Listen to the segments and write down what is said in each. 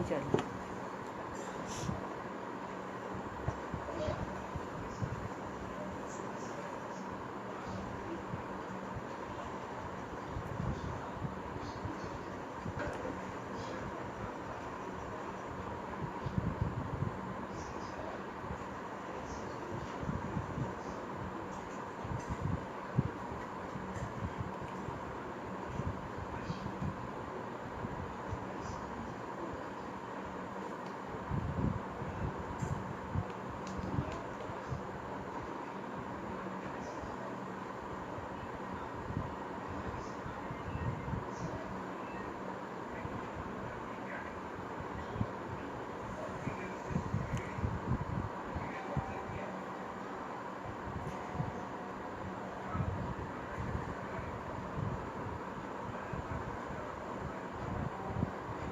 चलो।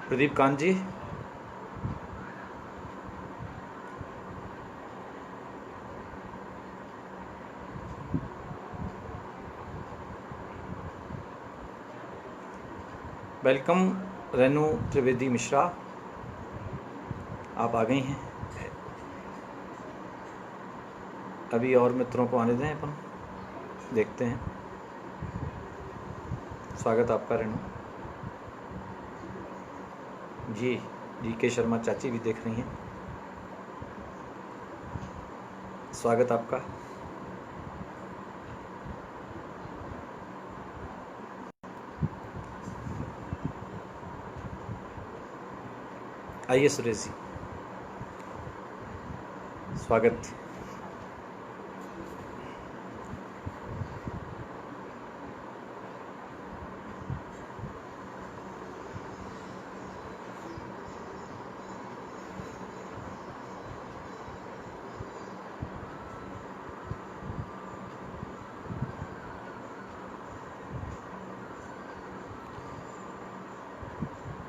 प्रदीप कांत जी, वेलकम। रेनू त्रिवेदी मिश्रा, आप आ गई हैं। अभी और मित्रों को आने दें, अपन देखते हैं। स्वागत आपका रेनू जी। के शर्मा चाची भी देख रही हैं, स्वागत आपका। आइए सुरेश जी, स्वागत।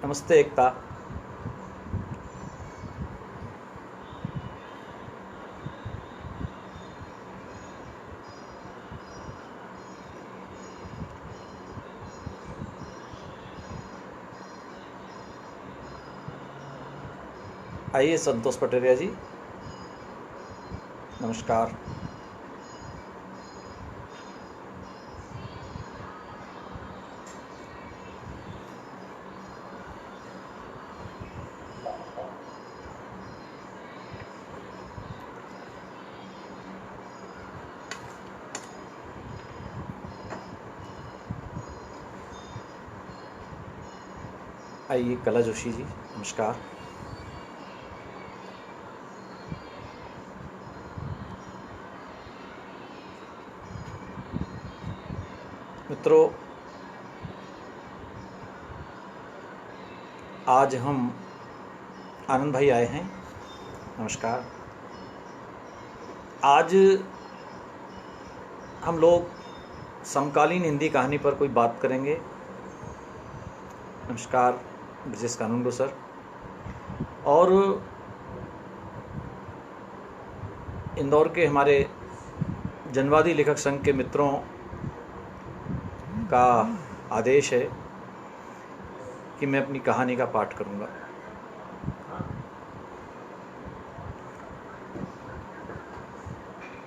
नमस्ते एकता। आइए संतोष पटेरिया जी, नमस्कार। आइए कला जोशी जी, नमस्कार। मित्रों, आज हम आनंद भाई आए हैं, नमस्कार। आज हम लोग समकालीन हिंदी कहानी पर कोई बात करेंगे। नमस्कार ब्रजेश कानूनगो सर। और इंदौर के हमारे जनवादी लेखक संघ के मित्रों का आदेश है कि मैं अपनी कहानी का पाठ करूंगा।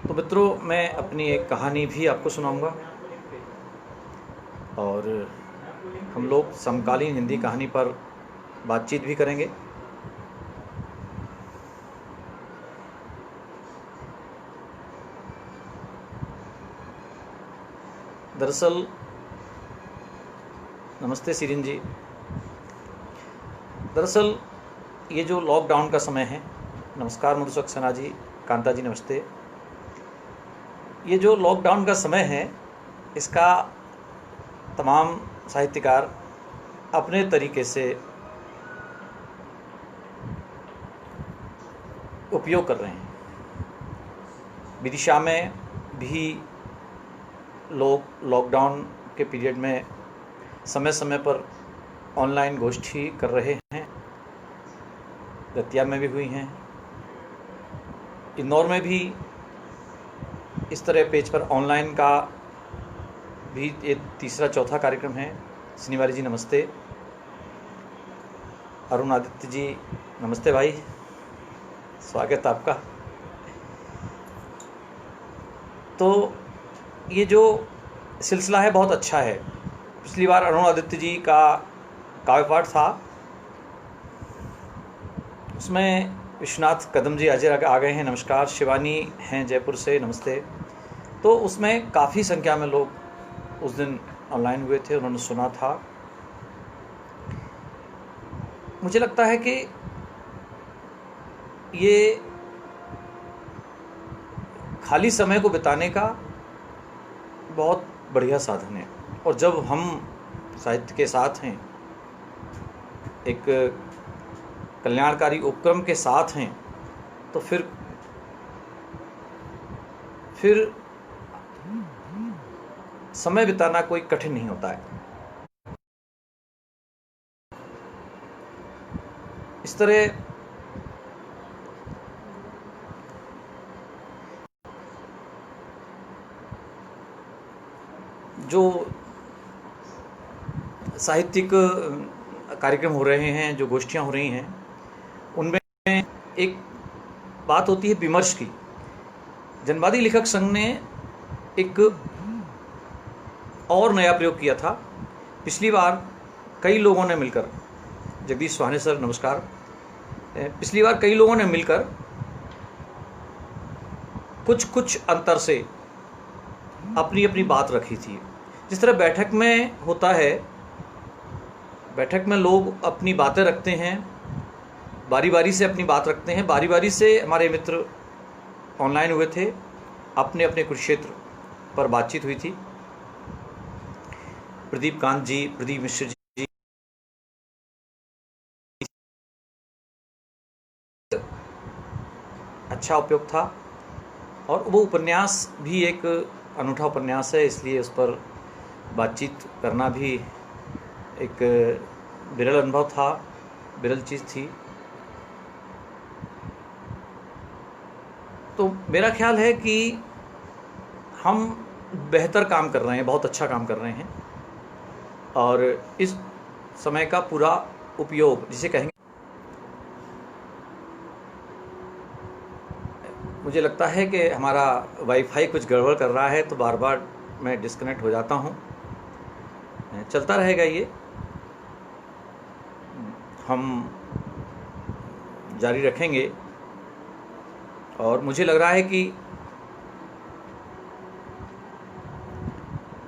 तो मित्रों, मैं अपनी एक कहानी भी आपको सुनाऊंगा और हम लोग समकालीन हिंदी कहानी पर बातचीत भी करेंगे। दरअसल, नमस्ते सीरिन जी। दरअसल ये जो लॉकडाउन का समय है, नमस्कार मधु सक्सेना जी, कांता जी नमस्ते। ये जो लॉकडाउन का समय है, इसका तमाम साहित्यकार अपने तरीके से उपयोग कर रहे हैं। विदिशा में भी लोग लॉकडाउन के पीरियड में समय समय पर ऑनलाइन गोष्ठी कर रहे हैं। दतिया में भी हुई हैं, इंदौर में भी इस तरह पेज पर ऑनलाइन का भी एक तीसरा चौथा कार्यक्रम है। शनिवारी जी नमस्ते। अरुण आदित्य जी नमस्ते भाई, स्वागत है आपका। तो ये जो सिलसिला है बहुत अच्छा है। पिछली बार अरुण आदित्य जी का काव्य पाठ था, उसमें विश्वनाथ कदम जी आज आ गए हैं, नमस्कार। शिवानी हैं जयपुर से, नमस्ते। तो उसमें काफ़ी संख्या में लोग उस दिन ऑनलाइन हुए थे, उन्होंने सुना था। मुझे लगता है कि ये खाली समय को बिताने का बहुत बढ़िया साधन है, और जब हम साहित्य के साथ हैं, एक कल्याणकारी उपक्रम के साथ हैं, तो फिर समय बिताना कोई कठिन नहीं होता है। इस तरह जो साहित्यिक कार्यक्रम हो रहे हैं, जो गोष्ठियाँ हो रही हैं, उनमें एक बात होती है विमर्श की। जनवादी लेखक संघ ने एक और नया प्रयोग किया था। पिछली बार कई लोगों ने मिलकर, जगदीश सुहाने सर नमस्कार, पिछली बार कई लोगों ने मिलकर कुछ अंतर से अपनी अपनी बात रखी थी। जिस तरह बैठक में होता है, बैठक में लोग अपनी बातें रखते हैं, बारी बारी से अपनी बात रखते हैं। बारी बारी से हमारे मित्र ऑनलाइन हुए थे, अपने अपने कुरुक्षेत्र पर बातचीत हुई थी। प्रदीप कांत जी, प्रदीप मिश्र जी, अच्छा उपयोग था। और वो उपन्यास भी एक अनूठा उपन्यास है, इसलिए उस पर बातचीत करना भी एक विरल अनुभव था, विरल चीज़ थी। तो मेरा ख्याल है कि हम बेहतर काम कर रहे हैं, बहुत अच्छा काम कर रहे हैं, और इस समय का पूरा उपयोग जिसे कहेंगे, मुझे लगता है कि हमारा वाईफाई कुछ गड़बड़ कर रहा है, तो बार बार मैं डिस्कनेक्ट हो जाता हूँ। चलता रहेगा ये, हम जारी रखेंगे। और मुझे लग रहा है कि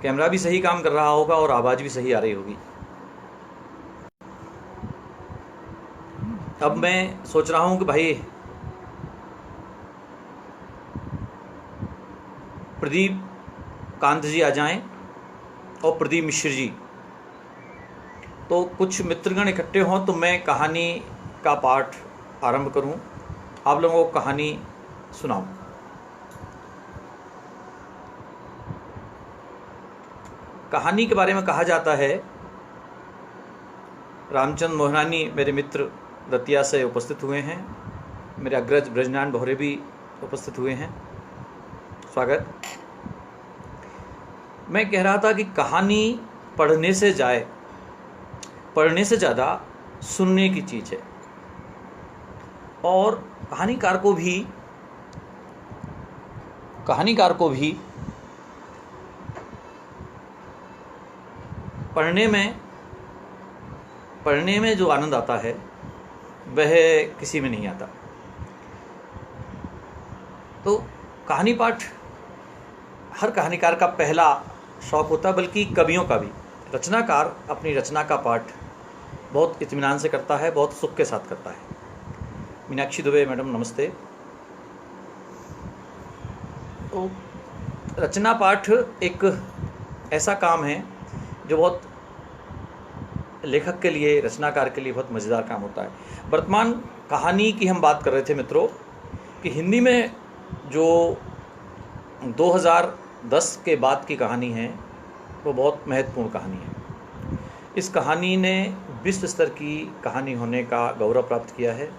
कैमरा भी सही काम कर रहा होगा और आवाज़ भी सही आ रही होगी। अब मैं सोच रहा हूँ कि भाई प्रदीप कांत जी आ जाएं और प्रदीप मिश्र जी, तो कुछ मित्रगण इकट्ठे हों तो मैं कहानी का पाठ आरंभ करूं, आप लोगों को कहानी सुनाऊं। कहानी के बारे में कहा जाता है, रामचंद्र मोहनानी मेरे मित्र दतिया से उपस्थित हुए हैं, मेरे अग्रज ब्रजनारायण बोहरे भी उपस्थित हुए हैं, स्वागत। मैं कह रहा था कि कहानी पढ़ने से ज़्यादा सुनने की चीज़ है, और कहानीकार को भी पढ़ने में जो आनंद आता है वह किसी में नहीं आता। तो कहानी पाठ हर कहानीकार का पहला शौक़ होता है, बल्कि कवियों का भी। रचनाकार अपनी रचना का पाठ बहुत इत्मीनान से करता है, बहुत सुख के साथ करता है। मीनाक्षी दुबे मैडम नमस्ते। तो रचना पाठ एक ऐसा काम है जो बहुत लेखक के लिए, रचनाकार के लिए बहुत मज़ेदार काम होता है। वर्तमान कहानी की हम बात कर रहे थे मित्रों, कि हिंदी में जो 2010 के बाद की कहानी है वो बहुत महत्वपूर्ण कहानी है। इस कहानी ने विश्व स्तर की कहानी होने का गौरव प्राप्त किया है।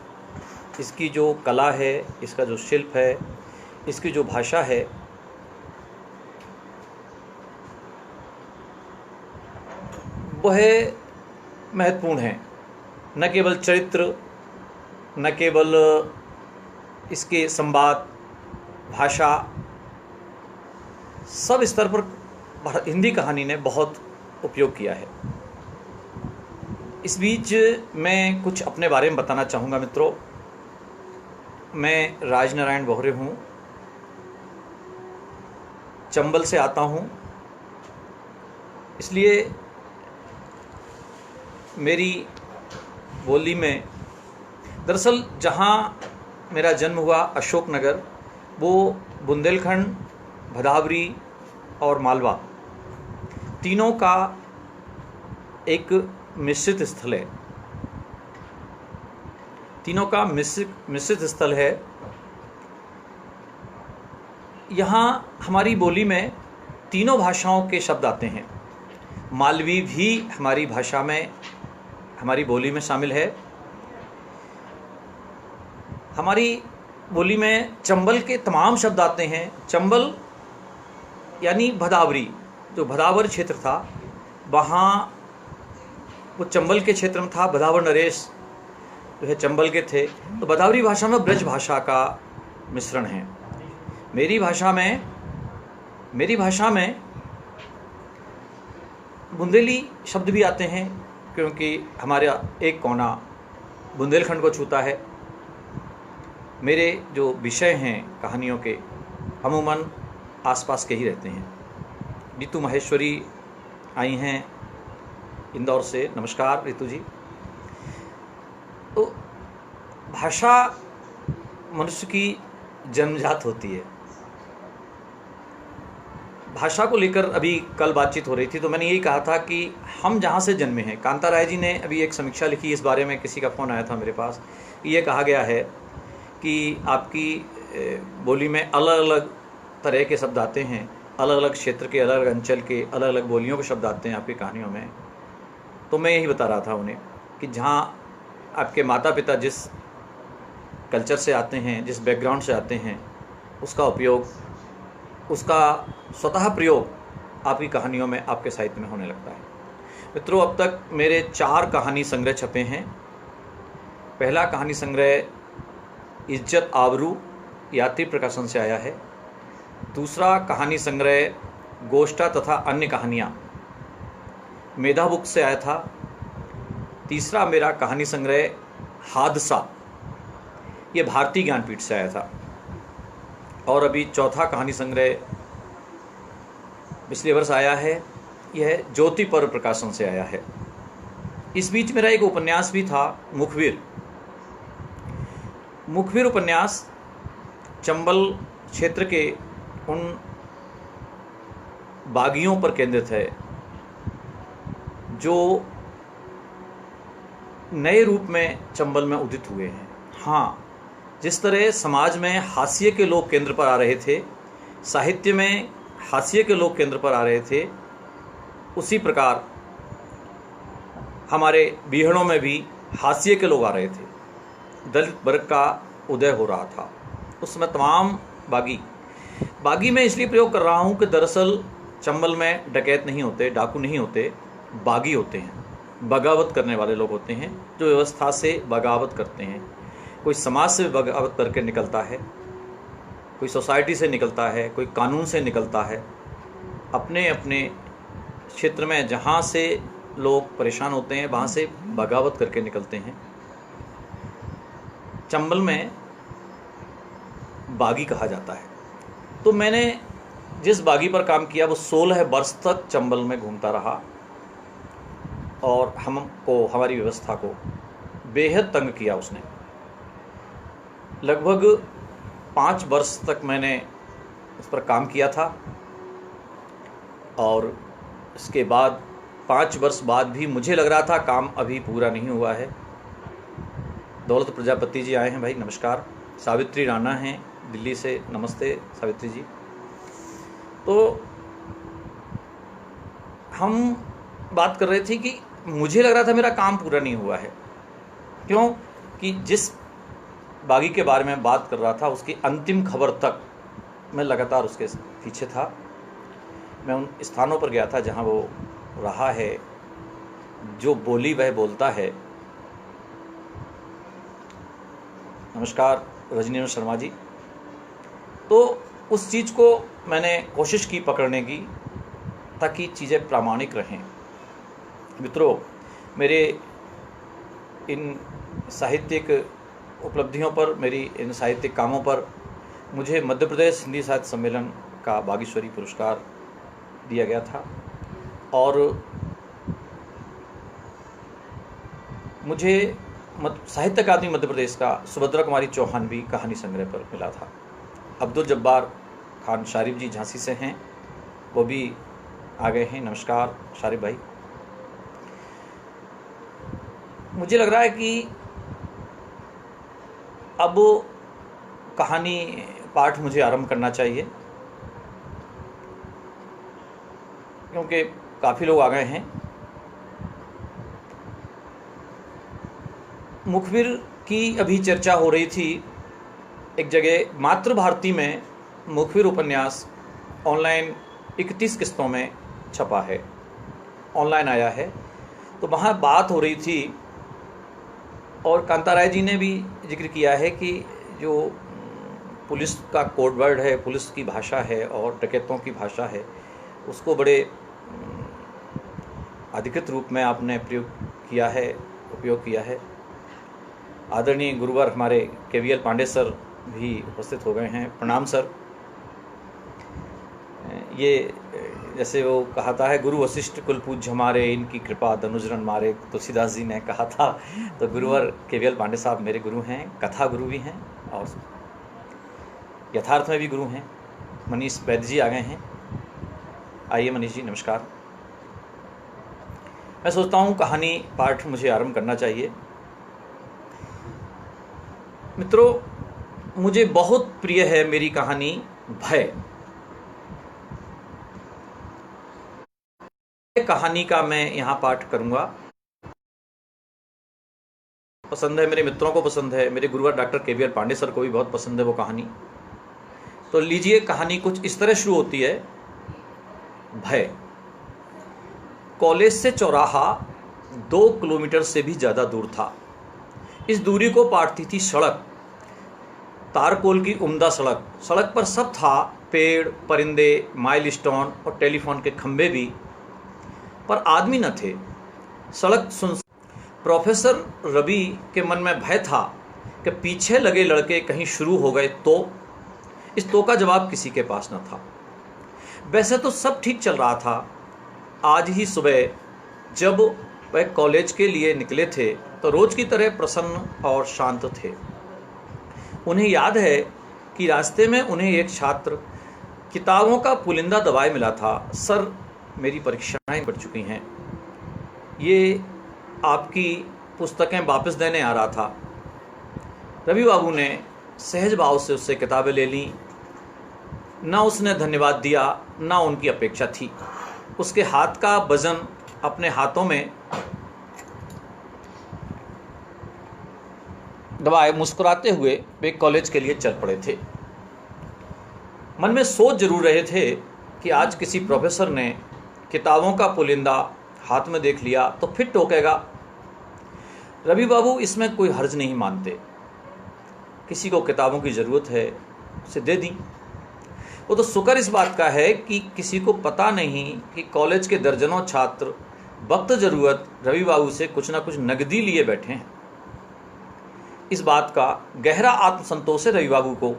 इसकी जो कला है, इसका जो शिल्प है, इसकी जो भाषा है, वह महत्वपूर्ण है। न केवल चरित्र, न केवल इसके संवाद, भाषा, सब स्तर पर हिंदी कहानी ने बहुत उपयोग किया है। इस बीच मैं कुछ अपने बारे में बताना चाहूँगा मित्रों। मैं राजनारायण बोहरे हूँ, चंबल से आता हूँ, इसलिए मेरी बोली में, दरअसल जहाँ मेरा जन्म हुआ अशोकनगर, वो बुंदेलखंड, भदावरी और मालवा तीनों का एक मिश्रित स्थल है। तीनों का मिश्रित स्थल है। यहाँ हमारी बोली में तीनों भाषाओं के शब्द आते हैं। मालवी भी हमारी भाषा में, हमारी बोली में शामिल है। हमारी बोली में चंबल के तमाम शब्द आते हैं। चंबल यानी भदावरी, जो भदावर क्षेत्र था, वहाँ वो चंबल के क्षेत्र में था। भदावर नरेश जो है चंबल के थे। तो भदावरी भाषा में ब्रज भाषा का मिश्रण है। मेरी भाषा में बुंदेली शब्द भी आते हैं, क्योंकि हमारा एक कोना बुंदेलखंड को छूता है। मेरे जो विषय हैं कहानियों के, अमूमन आसपास के ही रहते हैं। ऋतु महेश्वरी आई हैं इंदौर से, नमस्कार ऋतु जी। तो भाषा मनुष्य की जन्मजात होती है। भाषा को लेकर अभी कल बातचीत हो रही थी, तो मैंने यही कहा था कि हम जहाँ से जन्मे हैं, कांता राय जी ने अभी एक समीक्षा लिखी इस बारे में, किसी का फ़ोन आया था मेरे पास, ये कहा गया है कि आपकी बोली में अलग अलग तरह के शब्द आते हैं, अलग अलग क्षेत्र के, अलग अलग अंचल के, अलग अलग बोलियों के शब्द आते हैं आपकी कहानियों में। तो मैं यही बता रहा था उन्हें कि जहाँ आपके माता पिता जिस कल्चर से आते हैं, जिस बैकग्राउंड से आते हैं, उसका उपयोग, उसका स्वतः प्रयोग आपकी कहानियों में, आपके साहित्य में होने लगता है। मित्रों, अब तक मेरे 4 कहानी संग्रह छपे हैं। पहला कहानी संग्रह इज्जत आबरू यात्री प्रकाशन से आया है। दूसरा कहानी संग्रह गोष्ठा तथा अन्य कहानियाँ मेधा बुक से आया था। तीसरा मेरा कहानी संग्रह हादसा, ये भारतीय ज्ञानपीठ से आया था। और अभी चौथा कहानी संग्रह पिछले वर्ष आया है, यह ज्योति पर्व प्रकाशन से आया है। इस बीच मेरा एक उपन्यास भी था, मुखबिर उपन्यास चंबल क्षेत्र के उन बागियों पर केंद्रित है जो नए रूप में चंबल में उदित हुए हैं। हाँ, जिस तरह समाज में हाशिए के लोग केंद्र पर आ रहे थे, साहित्य में हाशिए के लोग केंद्र पर आ रहे थे, उसी प्रकार हमारे बीहड़ों में भी हाशिए के लोग आ रहे थे। दलित वर्ग का उदय हो रहा था उस समय। तमाम बागी में इसलिए प्रयोग कर रहा हूँ कि दरअसल चंबल में डकैत नहीं होते, डाकू नहीं होते, बागी होते हैं। बगावत करने वाले लोग होते हैं जो व्यवस्था से बगावत करते हैं। कोई समाज से बगावत करके निकलता है, कोई सोसाइटी से निकलता है, कोई कानून से निकलता है। अपने अपने क्षेत्र में जहाँ से लोग परेशान होते हैं वहाँ से बगावत करके निकलते हैं। चंबल में बागी कहा जाता है। तो मैंने जिस बागी पर काम किया वो 16 वर्ष तक चंबल में घूमता रहा और हमको, हमारी व्यवस्था को बेहद तंग किया उसने। लगभग 5 वर्ष तक मैंने उस पर काम किया था और इसके बाद 5 वर्ष बाद भी मुझे लग रहा था काम अभी पूरा नहीं हुआ है। दौलत प्रजापति जी आए हैं, भाई नमस्कार। सावित्री राणा हैं दिल्ली से, नमस्ते सावित्री जी। तो हम बात कर रहे थे कि मुझे लग रहा था मेरा काम पूरा नहीं हुआ है। क्यों? कि जिस बागी के बारे में बात कर रहा था उसकी अंतिम खबर तक मैं लगातार उसके पीछे था। मैं उन स्थानों पर गया था जहाँ वो रहा है, जो बोली वह बोलता है, नमस्कार रजनी शर्मा जी। तो उस चीज़ को मैंने कोशिश की पकड़ने की ताकि चीज़ें प्रामाणिक रहें। मित्रों, मेरे इन साहित्यिक उपलब्धियों पर, मेरी इन साहित्यिक कामों पर मुझे मध्य प्रदेश हिंदी साहित्य सम्मेलन का बागेश्वरी पुरस्कार दिया गया था और मुझे साहित्य अकादमी मध्य प्रदेश का सुभद्रा कुमारी चौहानवी कहानी संग्रह पर मिला था। अब्दुल जब्बार खान शारिफ जी झांसी से हैं, वो भी आ गए हैं। नमस्कार शारिफ भाई। मुझे लग रहा है कि अब कहानी पाठ मुझे आरंभ करना चाहिए, क्योंकि काफ़ी लोग आ गए हैं। मुखबिर की अभी चर्चा हो रही थी। एक जगह मातृभारती में मुखबिर उपन्यास ऑनलाइन 31 किस्तों में छपा है, ऑनलाइन आया है। तो वहाँ बात हो रही थी और कांता राय जी ने भी जिक्र किया है कि जो पुलिस का कोड वर्ड है, पुलिस की भाषा है और डकैतों की भाषा है, उसको बड़े अधिकृत रूप में आपने उपयोग किया है। आदरणीय गुरुवर हमारे केवीएल पांडे सर भी उपस्थित हो गए हैं। प्रणाम सर। ये जैसे वो कहता है, गुरु वशिष्ठ कुल पूज्य हमारे, इनकी कृपा धनुजरन मारे, तुलसीदास जी ने कहा था। तो गुरुवर केवीएल पांडे साहब मेरे गुरु हैं, कथा गुरु भी हैं और यथार्थ में भी गुरु हैं। मनीष वैद्य जी आ गए हैं। आइए मनीष जी, नमस्कार। मैं सोचता हूँ कहानी पाठ मुझे आरंभ करना चाहिए। मित्रों, मुझे बहुत प्रिय है मेरी कहानी भय। कहानी का मैं यहाँ पाठ करूँगा। पसंद है, मेरे मित्रों को पसंद है, मेरे गुरुवर डॉक्टर केवीएल पांडे सर को भी बहुत पसंद है वो कहानी। तो लीजिए, कहानी कुछ इस तरह शुरू होती है। भय। कॉलेज से चौराहा 2 किलोमीटर से भी ज़्यादा दूर था। इस दूरी को पाटती थी सड़क, तारकोल की उम्दा सड़क। सड़क पर सब था, पेड़, परिंदे, माइलस्टोन और टेलीफोन के खंभे भी, पर आदमी न थे। सड़क सुन। प्रोफेसर रवि के मन में भय था कि पीछे लगे लड़के कहीं शुरू हो गए तो। इस तो का जवाब किसी के पास न था। वैसे तो सब ठीक चल रहा था। आज ही सुबह जब वह कॉलेज के लिए निकले थे तो रोज की तरह प्रसन्न और शांत थे। उन्हें याद है कि रास्ते में उन्हें एक छात्र किताबों का पुलिंदा दबाए मिला था। सर, मेरी परीक्षाएं बढ़ चुकी हैं, ये आपकी पुस्तकें वापस देने आ रहा था। रवि बाबू ने सहज भाव से उससे किताबें ले लीं। न उसने धन्यवाद दिया, न उनकी अपेक्षा थी। उसके हाथ का वजन अपने हाथों में दबाए मुस्कुराते हुए वे कॉलेज के लिए चल पड़े थे। मन में सोच जरूर रहे थे कि आज किसी प्रोफेसर ने किताबों का पुलिंदा हाथ में देख लिया तो फिर टोकेगा। रवि बाबू इसमें कोई हर्ज नहीं मानते। किसी को किताबों की ज़रूरत है, उसे दे दी। वो तो शुक्र इस बात का है कि किसी को पता नहीं कि कॉलेज के दर्जनों छात्र वक्त ज़रूरत रवि बाबू से कुछ ना कुछ नकदी लिए बैठे हैं। इस बात का गहरा आत्मसंतोष है रवि बाबू को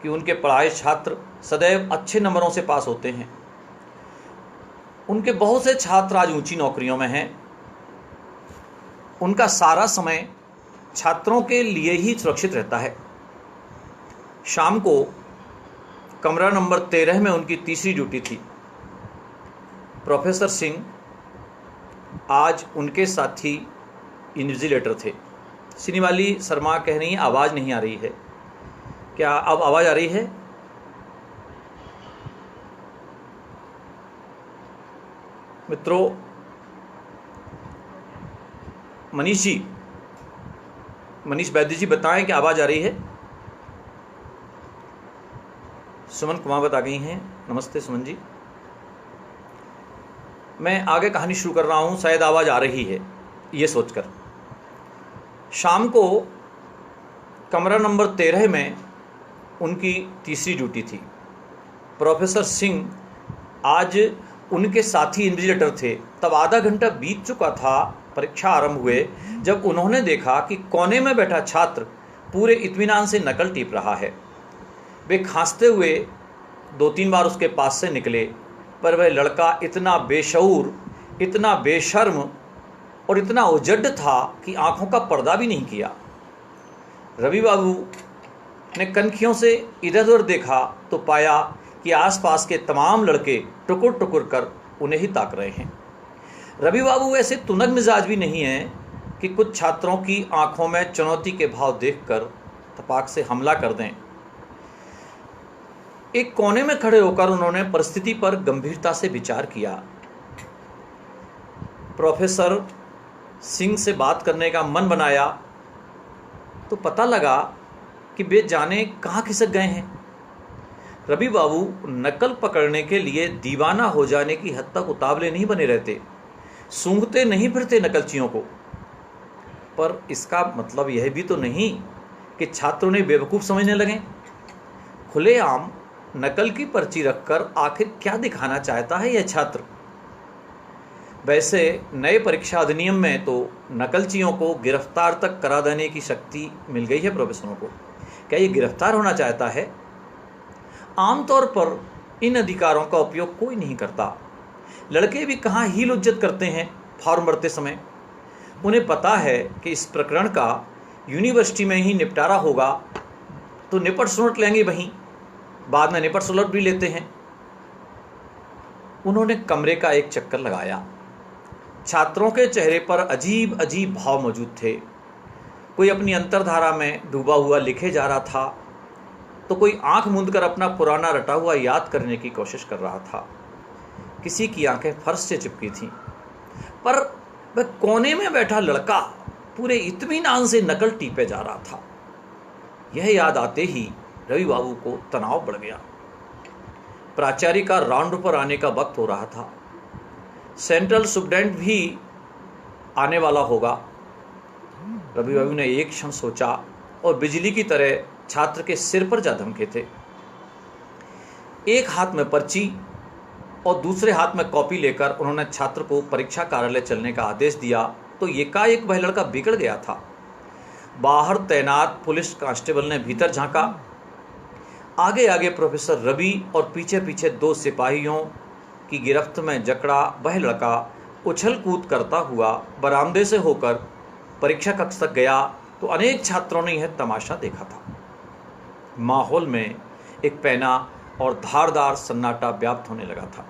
कि उनके पढ़ाए छात्र सदैव अच्छे नंबरों से पास होते हैं। उनके बहुत से छात्र आज ऊंची नौकरियों में हैं। उनका सारा समय छात्रों के लिए ही सुरक्षित रहता है। शाम को कमरा नंबर 13 में उनकी तीसरी ड्यूटी थी। प्रोफेसर सिंह आज उनके साथी इन्विजिलेटर थे। सिनेवाली शर्मा कह रही हैं आवाज़ नहीं आ रही है। क्या अब आवाज़ आ रही है? मित्रों, मनीष वैद्य जी बताएं कि आवाज़ आ रही है? सुमन कुमावत आ गई हैं। नमस्ते सुमन जी। मैं आगे कहानी शुरू कर रहा हूँ, शायद आवाज़ आ रही है ये सोचकर। शाम को कमरा नंबर 13 में उनकी तीसरी ड्यूटी थी। प्रोफेसर सिंह आज उनके साथी इन्विजिलेटर थे। तब आधा घंटा बीत चुका था परीक्षा आरंभ हुए, जब उन्होंने देखा कि कोने में बैठा छात्र पूरे इत्मीनान से नकल टीप रहा है। वे खांसते हुए 2-3 बार उसके पास से निकले, पर वह लड़का इतना बेशऊर, इतना बेशर्म और इतना उजड्ड था कि आंखों का पर्दा भी नहीं किया। रवि बाबू ने कनखियों से इधर उधर देखा तो पाया कि आसपास के तमाम लड़के टुकुर टुकुर कर उन्हें ही ताक रहे हैं। रवि बाबू ऐसे तुनक मिजाज भी नहीं है कि कुछ छात्रों की आंखों में चुनौती के भाव देखकर तपाक से हमला कर दें। एक कोने में खड़े होकर उन्होंने परिस्थिति पर गंभीरता से विचार किया। प्रोफेसर सिंह से बात करने का मन बनाया तो पता लगा कि वे जाने कहाँ खिसक गए हैं। रवि बाबू नकल पकड़ने के लिए दीवाना हो जाने की हद तक उतावले नहीं बने रहते, सूंघते नहीं फिरते नकलचियों को। पर इसका मतलब यह भी तो नहीं कि छात्रों ने बेवकूफ़ समझने लगे। खुलेआम नकल की पर्ची रखकर आखिर क्या दिखाना चाहता है यह छात्र? वैसे नए परीक्षा अधिनियम में तो नकलचियों को गिरफ्तार तक करा देने की शक्ति मिल गई है प्रोफेसरों को। क्या ये गिरफ्तार होना चाहता है? आमतौर पर इन अधिकारों का उपयोग कोई नहीं करता। लड़के भी कहाँ हील उज्जत करते हैं फॉर्म भरते समय। उन्हें पता है कि इस प्रकरण का यूनिवर्सिटी में ही निपटारा होगा, तो निपट सुलट लेंगे वहीं, बाद में निपट सुलट भी लेते हैं। उन्होंने कमरे का एक चक्कर लगाया। छात्रों के चेहरे पर अजीब अजीब भाव मौजूद थे। कोई अपनी अंतर्धारा में डूबा हुआ लिखे जा रहा था, तो कोई आंख मूंद कर अपना पुराना रटा हुआ याद करने की कोशिश कर रहा था। किसी की आंखें फर्श से चिपकी थीं, पर वह कोने में बैठा लड़का पूरे इत्मीनान से नकल टीपे जा रहा था। यह याद आते ही रवि बाबू को तनाव बढ़ गया। प्राचार्य का राउंड पर आने का वक्त हो रहा था। सेंट्रल सुप्रिटेंडेंट भी आने वाला होगा। रवि बाबू ने एक क्षण सोचा और बिजली की तरह छात्र के सिर पर जा धमके थे। एक हाथ में पर्ची और दूसरे हाथ में कॉपी लेकर उन्होंने छात्र को परीक्षा कार्यालय चलने का आदेश दिया तो एकाएक वह लड़का बिगड़ गया था। बाहर तैनात पुलिस कांस्टेबल ने भीतर झांका। आगे आगे प्रोफेसर रवि और पीछे पीछे 2 सिपाहियों की गिरफ्त में जकड़ा वह लड़का उछल कूद करता हुआ बरामदे से होकर परीक्षा कक्ष तक गया तो अनेक छात्रों ने यह तमाशा देखा था। माहौल में एक पैना और धारदार सन्नाटा व्याप्त होने लगा था।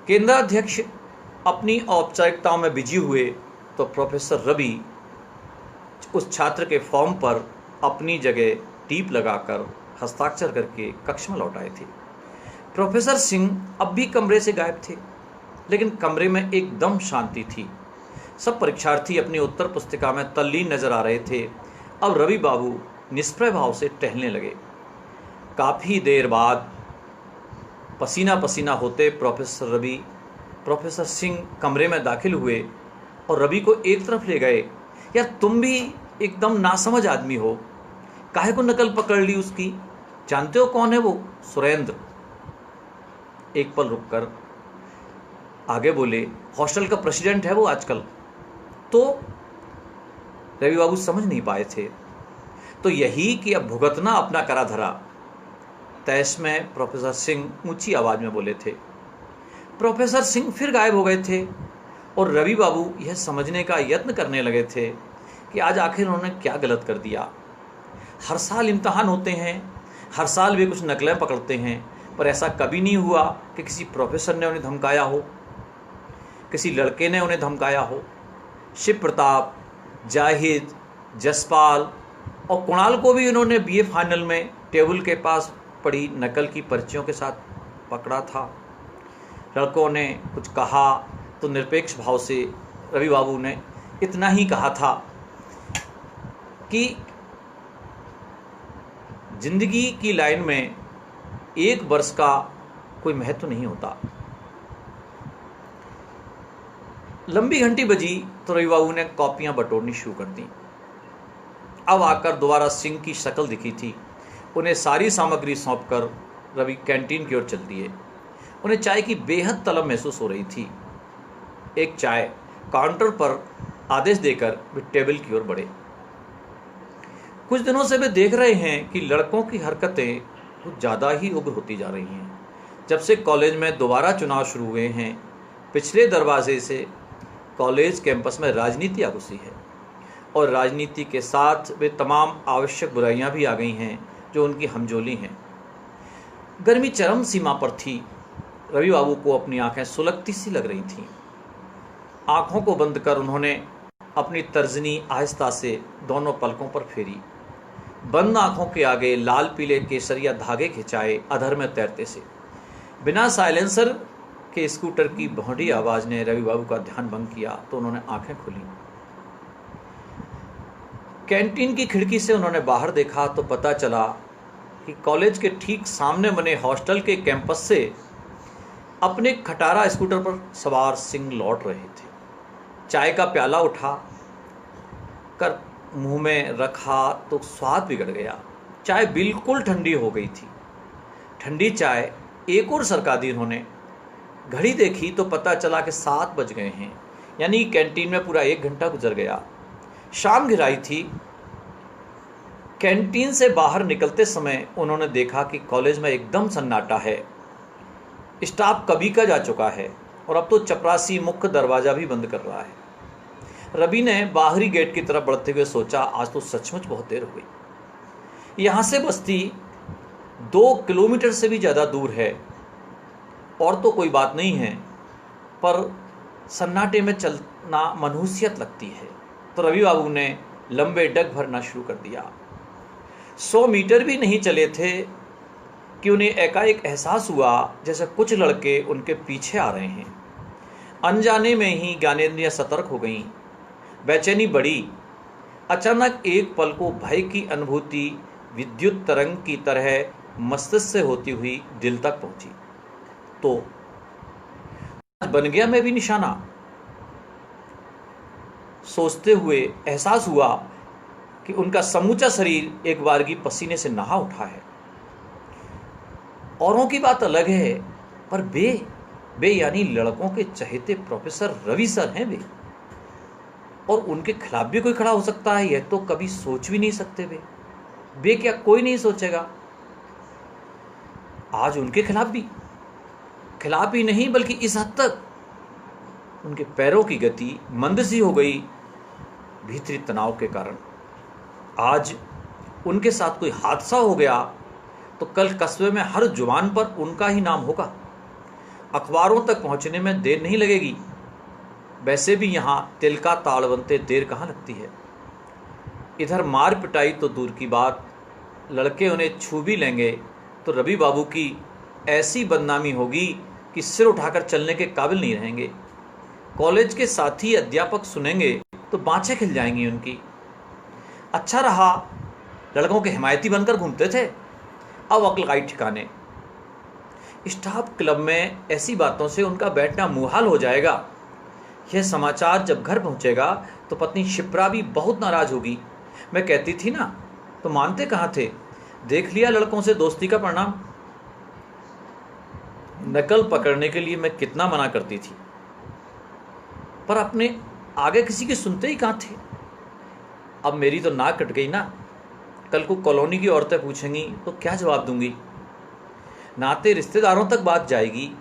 केंद्राध्यक्ष अपनी औपचारिकताओं में बिजी हुए तो प्रोफेसर रवि उस छात्र के फॉर्म पर अपनी जगह टीप लगाकर हस्ताक्षर करके कक्ष में लौट आए थे। प्रोफेसर सिंह अब भी कमरे से गायब थे, लेकिन कमरे में एकदम शांति थी। सब परीक्षार्थी अपनी उत्तर पुस्तिका में तल्लीन नजर आ रहे थे। अब रवि बाबू निष्प्रय भाव से टहलने लगे। काफ़ी देर बाद पसीना पसीना होते प्रोफेसर सिंह कमरे में दाखिल हुए और रवि को एक तरफ ले गए। यार तुम भी एकदम नासमझ आदमी हो, काहे को नकल पकड़ ली उसकी? जानते हो कौन है वो? सुरेंद्र। एक पल रुककर आगे बोले, हॉस्टल का प्रेसिडेंट है वो आजकल। तो रवि बाबू समझ नहीं पाए थे। तो यही कि अब भुगतना अपना करा धरा, तैश में प्रोफेसर सिंह ऊंची आवाज में बोले थे। प्रोफेसर सिंह फिर गायब हो गए थे और रवि बाबू यह समझने का यत्न करने लगे थे कि आज आखिर उन्होंने क्या गलत कर दिया। हर साल इम्तहान होते हैं, हर साल वे कुछ नकलें पकड़ते हैं, पर ऐसा कभी नहीं हुआ कि किसी प्रोफेसर ने उन्हें धमकाया हो, किसी लड़के ने उन्हें धमकाया हो। शिव प्रताप, जाहिद, जसपाल और कुणाल को भी उन्होंने बीए फाइनल में टेबल के पास पड़ी नकल की पर्चियों के साथ पकड़ा था। लड़कों ने कुछ कहा तो निरपेक्ष भाव से रवि बाबू ने इतना ही कहा था कि जिंदगी की लाइन में 1 वर्ष का कोई महत्व नहीं होता। लंबी घंटी बजी तो रवि बाबू ने कॉपियां बटोरनी शुरू कर दी। अब आकर दोबारा सिंह की शक्ल दिखी थी। उन्हें सारी सामग्री सौंपकर रवि कैंटीन की ओर चल दिए। उन्हें चाय की बेहद तलब महसूस हो रही थी। एक चाय काउंटर पर आदेश देकर वे टेबल की ओर बढ़े। कुछ दिनों से वे देख रहे हैं कि लड़कों की हरकतें कुछ ज़्यादा ही उग्र होती जा रही हैं। जब से कॉलेज में दोबारा चुनाव शुरू हुए हैं, पिछले दरवाजे से कॉलेज कैंपस में राजनीति आ घुसी है और राजनीति के साथ वे तमाम आवश्यक बुराइयां भी आ गई हैं जो उनकी हमजोली हैं। गर्मी चरम सीमा पर थी। रवि बाबू को अपनी आंखें सुलगती सी लग रही थीं। आंखों को बंद कर उन्होंने अपनी तर्जनी आहिस्ता से दोनों पलकों पर फेरी। बंद आंखों के आगे लाल पीले केसरिया धागे खिंचाए अधर में तैरते से बिना साइलेंसर के स्कूटर की भौंडी आवाज ने रवि बाबू का ध्यान भंग किया तो उन्होंने आंखें खोली। कैंटीन की खिड़की से उन्होंने बाहर देखा तो पता चला कि कॉलेज के ठीक सामने बने हॉस्टल के कैंपस से अपने खटारा स्कूटर पर सवार सिंह लौट रहे थे। चाय का प्याला उठा कर मुंह में रखा तो स्वाद बिगड़ गया। चाय बिल्कुल ठंडी हो गई थी। ठंडी चाय एक और सरका दी उन्होंने। घड़ी देखी तो पता चला कि 7 बज गए हैं, यानी कैंटीन में पूरा 1 घंटा गुजर गया। शाम घिराई थी। कैंटीन से बाहर निकलते समय उन्होंने देखा कि कॉलेज में एकदम सन्नाटा है। स्टाफ कभी का जा चुका है और अब तो चपरासी मुख्य दरवाज़ा भी बंद कर रहा है। रवि ने बाहरी गेट की तरफ बढ़ते हुए सोचा, आज तो सचमुच बहुत देर हो गई। यहाँ से बस्ती 2 किलोमीटर से भी ज़्यादा दूर है और तो कोई बात नहीं है, पर सन्नाटे में चलना मनहूसियत लगती है। तो रवि बाबू ने लंबे डग भरना शुरू कर दिया। 100 मीटर भी नहीं चले थे कि उन्हें एकाएक एहसास हुआ जैसे कुछ लड़के उनके पीछे आ रहे हैं। अनजाने में ही ज्ञानेंद्रियां सतर्क हो गईं। बेचैनी बढ़ी। अचानक एक पल को भय की अनुभूति विद्युत तरंग की तरह मस्तिष्क से होती हुई दिल तक पहुंची। तो बन गया मैं भी निशाना। सोचते हुए एहसास हुआ कि उनका समूचा शरीर एक बारगी पसीने से नहा उठा है। औरों की बात अलग है, पर वे यानी लड़कों के चहेते प्रोफेसर रवि सर हैं वे, और उनके खिलाफ भी कोई खड़ा हो सकता है, यह तो कभी सोच भी नहीं सकते वे क्या कोई नहीं सोचेगा। आज उनके खिलाफ ही नहीं बल्कि इस हद तक उनके पैरों की गति मंद सी हो गई भीतरी तनाव के कारण। आज उनके साथ कोई हादसा हो गया तो कल कस्बे में हर जुबान पर उनका ही नाम होगा। अखबारों तक पहुंचने में देर नहीं लगेगी। वैसे भी यहाँ तिल का ताड़ बनते देर कहाँ लगती है। इधर मार पिटाई तो दूर की बात, लड़के उन्हें छू भी लेंगे तो रवि बाबू की ऐसी बदनामी होगी कि सिर उठाकर चलने के काबिल नहीं रहेंगे। कॉलेज के साथी अध्यापक सुनेंगे तो बाँछें खिल जाएंगी उनकी। अच्छा रहा लड़कों के हिमायती बनकर घूमते थे, अब अक्ल का ठिकाने। स्टाफ क्लब में ऐसी बातों से उनका बैठना मुहाल हो जाएगा। यह समाचार जब घर पहुंचेगा तो पत्नी शिप्रा भी बहुत नाराज होगी। मैं कहती थी ना, तो मानते कहाँ थे। देख लिया लड़कों से दोस्ती का परिणाम। नकल पकड़ने के लिए मैं कितना मना करती थी, पर अपने आगे किसी की सुनते ही कहाँ थे। अब मेरी तो नाक कट गई ना। कल को कॉलोनी की औरतें पूछेंगी तो क्या जवाब दूंगी। नाते रिश्तेदारों तक बात जाएगी,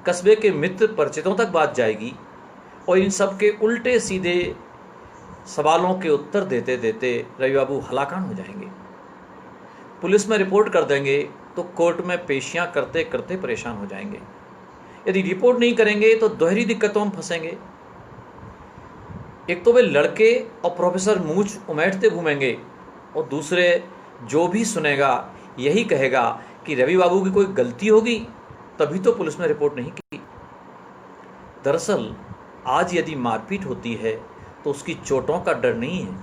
कस्बे के मित्र परिचितों तक बात जाएगी, और इन सब के उल्टे सीधे सवालों के उत्तर देते देते रवि बाबू हलाकान हो जाएंगे। पुलिस में रिपोर्ट कर देंगे तो कोर्ट में पेशियां करते करते परेशान हो जाएंगे। यदि रिपोर्ट नहीं करेंगे तो दोहरी दिक्कतों में फंसेंगे। एक तो वे लड़के और प्रोफेसर मूंछ उमेटते घूमेंगे, और दूसरे जो भी सुनेगा यही कहेगा कि रवि बाबू की कोई गलती होगी तभी तो पुलिस में रिपोर्ट नहीं की। दरअसल आज यदि मारपीट होती है तो उसकी चोटों का डर नहीं है,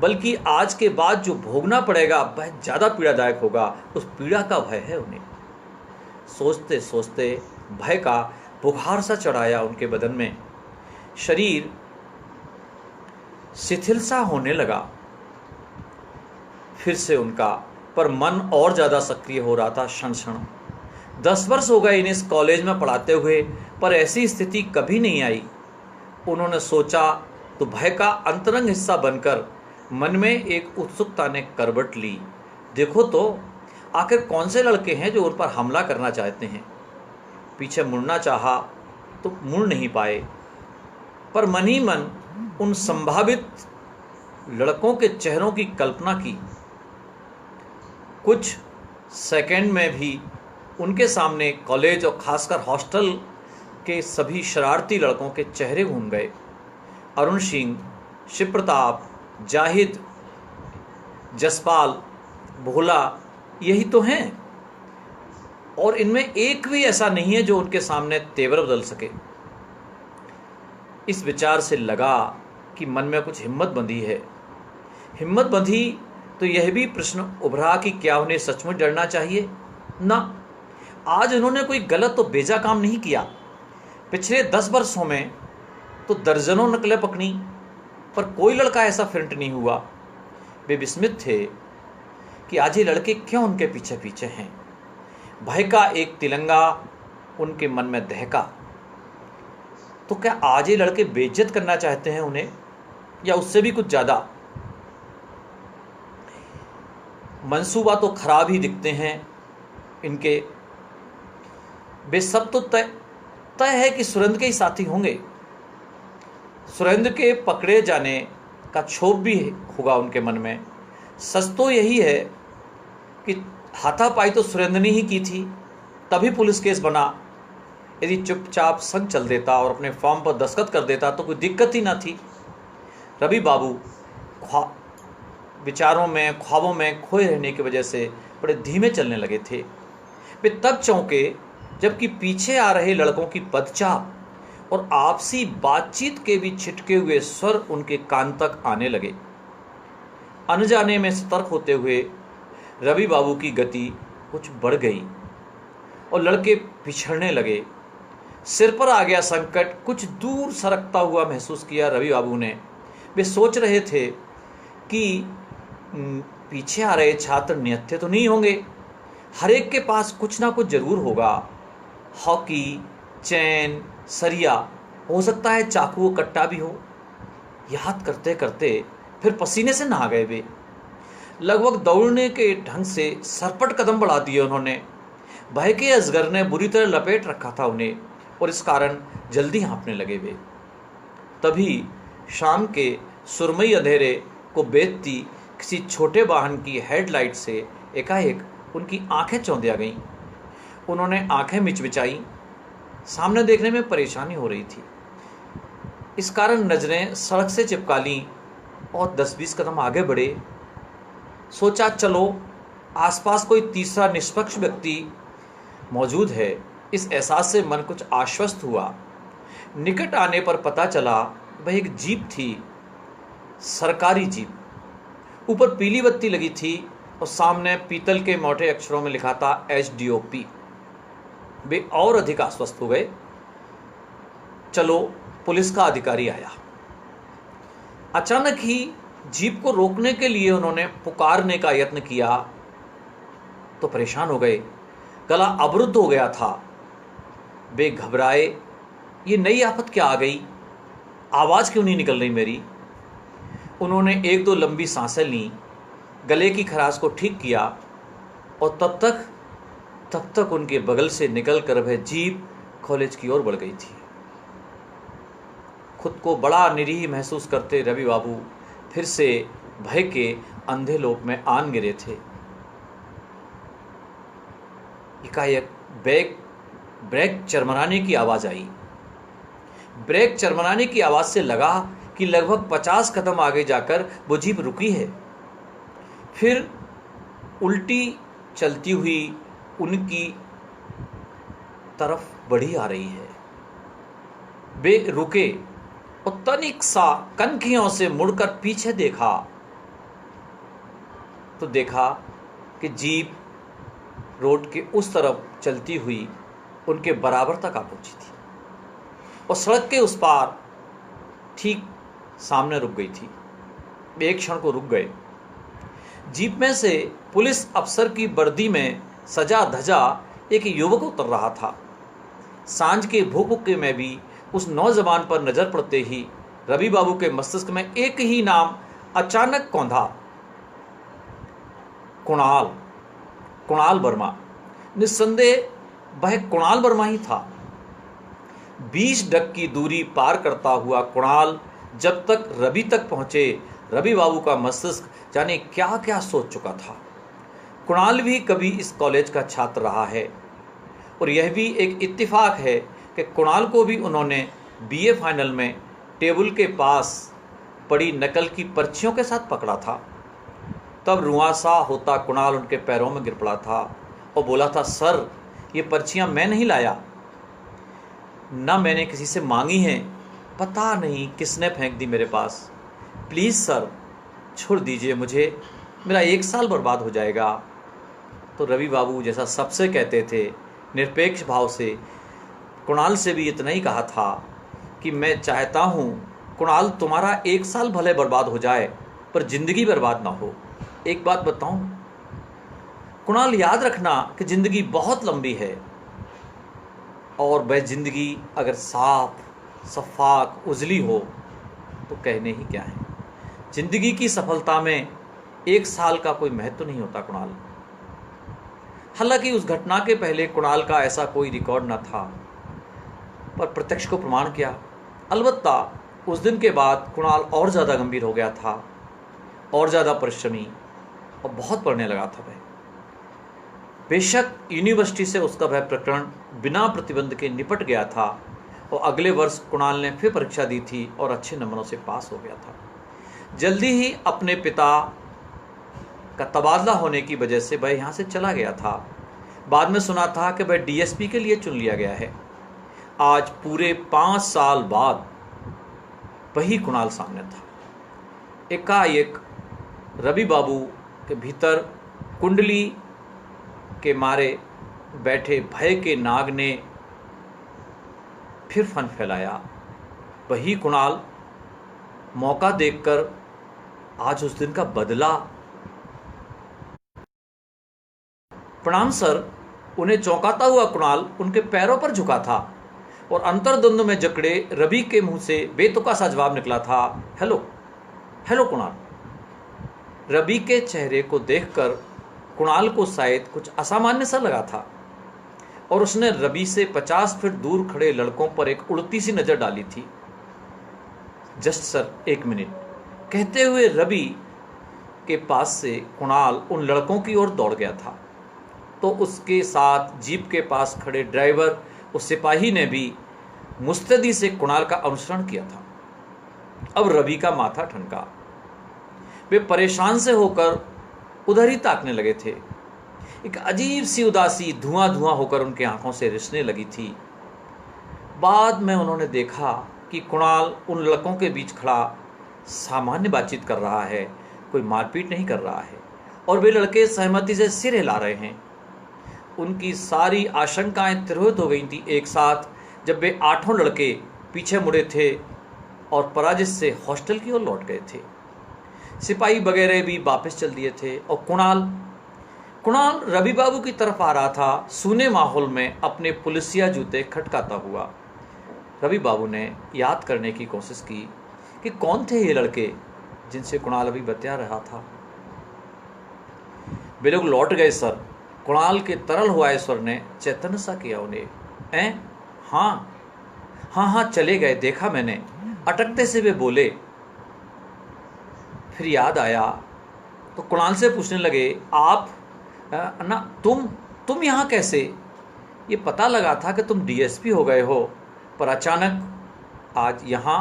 बल्कि आज के बाद जो भोगना पड़ेगा वह ज़्यादा पीड़ादायक होगा। उस पीड़ा का भय है उन्हें। सोचते सोचते भय का बुखार सा चढ़ाया उनके बदन में। शरीर शिथिल सा होने लगा। फिर से उनका, पर मन और ज़्यादा सक्रिय हो रहा था क्षण क्षण। 10 वर्ष हो गए इन्हें इस कॉलेज में पढ़ाते हुए, पर ऐसी स्थिति कभी नहीं आई। उन्होंने सोचा तो भय का अंतरंग हिस्सा बनकर मन में एक उत्सुकता ने करवट ली। देखो तो, आखिर कौन से लड़के हैं जो उन पर हमला करना चाहते हैं। पीछे मुड़ना चाहा तो मुड़ नहीं पाए, पर मन ही मन उन संभावित लड़कों के चेहरों की कल्पना की। कुछ सेकंड में भी उनके सामने कॉलेज और खासकर हॉस्टल के सभी शरारती लड़कों के चेहरे घूम गए। अरुण सिंह, शिव प्रताप, जाहिद, जसपाल, भोला, यही तो हैं, और इनमें एक भी ऐसा नहीं है जो उनके सामने तेवर बदल सके। इस विचार से लगा कि मन में कुछ हिम्मत बंधी है। हिम्मत बंधी तो यह भी प्रश्न उभरा कि क्या उन्हें सचमुच डरना चाहिए? ना, आज उन्होंने कोई गलत तो बेजा काम नहीं किया। पिछले 10 वर्षों में तो दर्जनों नकलें पकड़ी, पर कोई लड़का ऐसा फिरंट नहीं हुआ। वे विस्मित थे कि आज ये लड़के क्यों उनके पीछे पीछे हैं। भय का एक तिलंगा उनके मन में दहका। तो क्या आज ये लड़के बेइज्जत करना चाहते हैं उन्हें, या उससे भी कुछ ज़्यादा? मंसूबा तो खराब ही दिखते हैं इनके। वे सब तो तय है कि सुरेंद्र के ही साथी होंगे। सुरेंद्र के पकड़े जाने का क्षोभ भी होगा उनके मन में। सच तो यही है कि हाथापाई तो सुरेंद्र ने ही की थी, तभी पुलिस केस बना। यदि चुपचाप संग चल देता और अपने फॉर्म पर दस्तखत कर देता तो कोई दिक्कत ही ना थी। रवि बाबू विचारों में, ख्वाबों में खोए रहने की वजह से बड़े धीमे चलने लगे थे। वे तब चौंके जबकि पीछे आ रहे लड़कों की पदचाप और आपसी बातचीत के भी छिटके हुए स्वर उनके कान तक आने लगे। अनजाने में सतर्क होते हुए रवि बाबू की गति कुछ बढ़ गई और लड़के पिछड़ने लगे। सिर पर आ गया संकट कुछ दूर सरकता हुआ महसूस किया रवि बाबू ने। वे सोच रहे थे कि पीछे आ रहे छात्र निहत्थे तो नहीं होंगे, हर एक के पास कुछ ना कुछ जरूर होगा। हॉकी, चैन, सरिया, हो सकता है चाकू कट्टा भी हो। याद करते करते फिर पसीने से नहा गए वे। लगभग दौड़ने के ढंग से सरपट कदम बढ़ा दिए उन्होंने। भय के अजगर ने बुरी तरह लपेट रखा था उन्हें और इस कारण जल्दी हाँफने लगे वे। तभी शाम के सुरमई अंधेरे को बेचती किसी छोटे वाहन की हेडलाइट से एकाएक उनकी आंखें चौंधिया गईं। उन्होंने आंखें मिचमिचाई। सामने देखने में परेशानी हो रही थी, इस कारण नजरें सड़क से चिपका लीं और 10-20 कदम आगे बढ़े। सोचा चलो आसपास कोई तीसरा निष्पक्ष व्यक्ति मौजूद है। इस एहसास से मन कुछ आश्वस्त हुआ। निकट आने पर पता चला वह एक जीप थी, सरकारी जीप। ऊपर पीली बत्ती लगी थी और सामने पीतल के मोटे अक्षरों में लिखा था HDOP। वे और अधिक आश्वस्त हो गए। चलो, पुलिस का अधिकारी आया। अचानक ही जीप को रोकने के लिए उन्होंने पुकारने का यत्न किया तो परेशान हो गए। गला अवरुद्ध हो गया था। वे घबराए, ये नई आफत क्या आ गई, आवाज़ क्यों नहीं निकल रही मेरी। उन्होंने 1-2 लंबी सांसें लीं, गले की खराश को ठीक किया और तब तक उनके बगल से निकलकर वह जीप कॉलेज की ओर बढ़ गई थी। खुद को बड़ा निरीह महसूस करते रवि बाबू फिर से भय के अंधे लोक में आन गिरे थे। एकाएक ब्रेक चरमराने की आवाज़ आई। ब्रेक चरमराने की आवाज़ से लगा कि लगभग 50 कदम आगे जाकर वो जीप रुकी है, फिर उल्टी चलती हुई उनकी तरफ बढ़ी आ रही है। वे रुके और तनिक सा कनखियों से मुड़कर पीछे देखा तो देखा कि जीप रोड के उस तरफ चलती हुई उनके बराबर तक आ पहुंची थी और सड़क के उस पार ठीक सामने रुक गई थी। वे एक क्षण को रुक गए। जीप में से पुलिस अफसर की वर्दी में सजा धजा एक युवक उतर रहा था। सांझ के भूखे में भी उस नौजवान पर नजर पड़ते ही रवि बाबू के मस्तिष्क में एक ही नाम अचानक कौंधा, कुणाल। कुणाल वर्मा। निस्संदेह वह कुणाल वर्मा ही था। 20 डग की दूरी पार करता हुआ कुणाल जब तक रवि तक पहुंचे, रवि बाबू का मस्तिष्क जाने क्या क्या सोच चुका था। कुणाल भी कभी इस कॉलेज का छात्र रहा है और यह भी एक इत्तेफाक है कि कुणाल को भी उन्होंने बीए फाइनल में टेबल के पास पड़ी नकल की पर्चियों के साथ पकड़ा था। तब रुआंसा होता कुणाल उनके पैरों में गिर पड़ा था और बोला था, सर ये पर्चियां मैं नहीं लाया, ना मैंने किसी से मांगी हैं, पता नहीं किसने फेंक दी मेरे पास। प्लीज़ सर छोड़ दीजिए मुझे, मेरा 1 साल बर्बाद हो जाएगा। तो रवि बाबू जैसा सबसे कहते थे, निरपेक्ष भाव से कुणाल से भी इतना ही कहा था कि मैं चाहता हूँ कुणाल तुम्हारा 1 साल भले बर्बाद हो जाए पर ज़िंदगी बर्बाद ना हो। एक बात बताऊँ कुणाल, याद रखना कि ज़िंदगी बहुत लंबी है और वह ज़िंदगी अगर साफ शफाक उजली हो तो कहने ही क्या है। ज़िंदगी की सफलता में 1 साल का कोई महत्व नहीं होता कुणाल। हालांकि उस घटना के पहले कुणाल का ऐसा कोई रिकॉर्ड न था, पर प्रत्यक्ष को प्रमाण किया। अलबत्ता उस दिन के बाद कुणाल और ज़्यादा गंभीर हो गया था, और ज़्यादा परिश्रमी और बहुत पढ़ने लगा था वह। बेशक यूनिवर्सिटी से उसका वह प्रकरण बिना प्रतिबंध के निपट गया था और अगले वर्ष कुणाल ने फिर परीक्षा दी थी और अच्छे नंबरों से पास हो गया था। जल्दी ही अपने पिता का तबादला होने की वजह से वह यहाँ से चला गया था। बाद में सुना था कि वह डीएसपी के लिए चुन लिया गया है। आज पूरे 5 साल बाद वही कुणाल सामने था। एकाएक रवि बाबू के भीतर कुंडली के मारे बैठे भय के नाग ने फिर फन फैलाया। वही कुणाल मौका देखकर आज उस दिन का बदला। प्रणाम सर। उन्हें चौंकाता हुआ कुणाल उनके पैरों पर झुका था और अंतर्द्वंद में जकड़े रवि के मुंह से बेतुका सा जवाब निकला था, हेलो हेलो कुणाल। रवि के चेहरे को देखकर कुणाल को शायद कुछ असामान्य सा लगा था और उसने रवि से 50 फीट दूर खड़े लड़कों पर एक उड़ती सी नजर डाली थी। जस्ट सर 1 मिनट, कहते हुए रवि के पास से कुणाल उन लड़कों की ओर दौड़ गया था। तो उसके साथ जीप के पास खड़े ड्राइवर उस सिपाही ने भी मुस्तैदी से कुणाल का अनुसरण किया था। अब रवि का माथा ठनका। वे परेशान से होकर उधर ही ताकने लगे थे। एक अजीब सी उदासी धुआं धुआं होकर उनकी आंखों से रिसने लगी थी। बाद में उन्होंने देखा कि कुणाल उन लड़कों के बीच खड़ा सामान्य बातचीत कर रहा है, कोई मारपीट नहीं कर रहा है, और वे लड़के सहमति से सिर हिला रहे हैं। उनकी सारी आशंकाएं तिरोहित हो गई थी एक साथ जब वे 8 लड़के पीछे मुड़े थे और पराजित से हॉस्टल की ओर लौट गए थे। सिपाही वगैरह भी वापस चल दिए थे और कुणाल रवि बाबू की तरफ आ रहा था, सूने माहौल में अपने पुलिसिया जूते खटकाता हुआ। रवि बाबू ने याद करने की कोशिश की कि कौन थे ये लड़के जिनसे कुणाल अभी बतिया रहा था। वे लोग लौट गए सर। कुणाल के तरल हुआ स्वर ने चैतन्य सा किया उन्हें। हाँ चले गए, देखा मैंने, अटकते से वे बोले। फिर याद आया तो कुणाल से पूछने लगे, आप ना तुम यहाँ कैसे? ये पता लगा था कि तुम डीएसपी हो गए हो, पर अचानक आज यहाँ।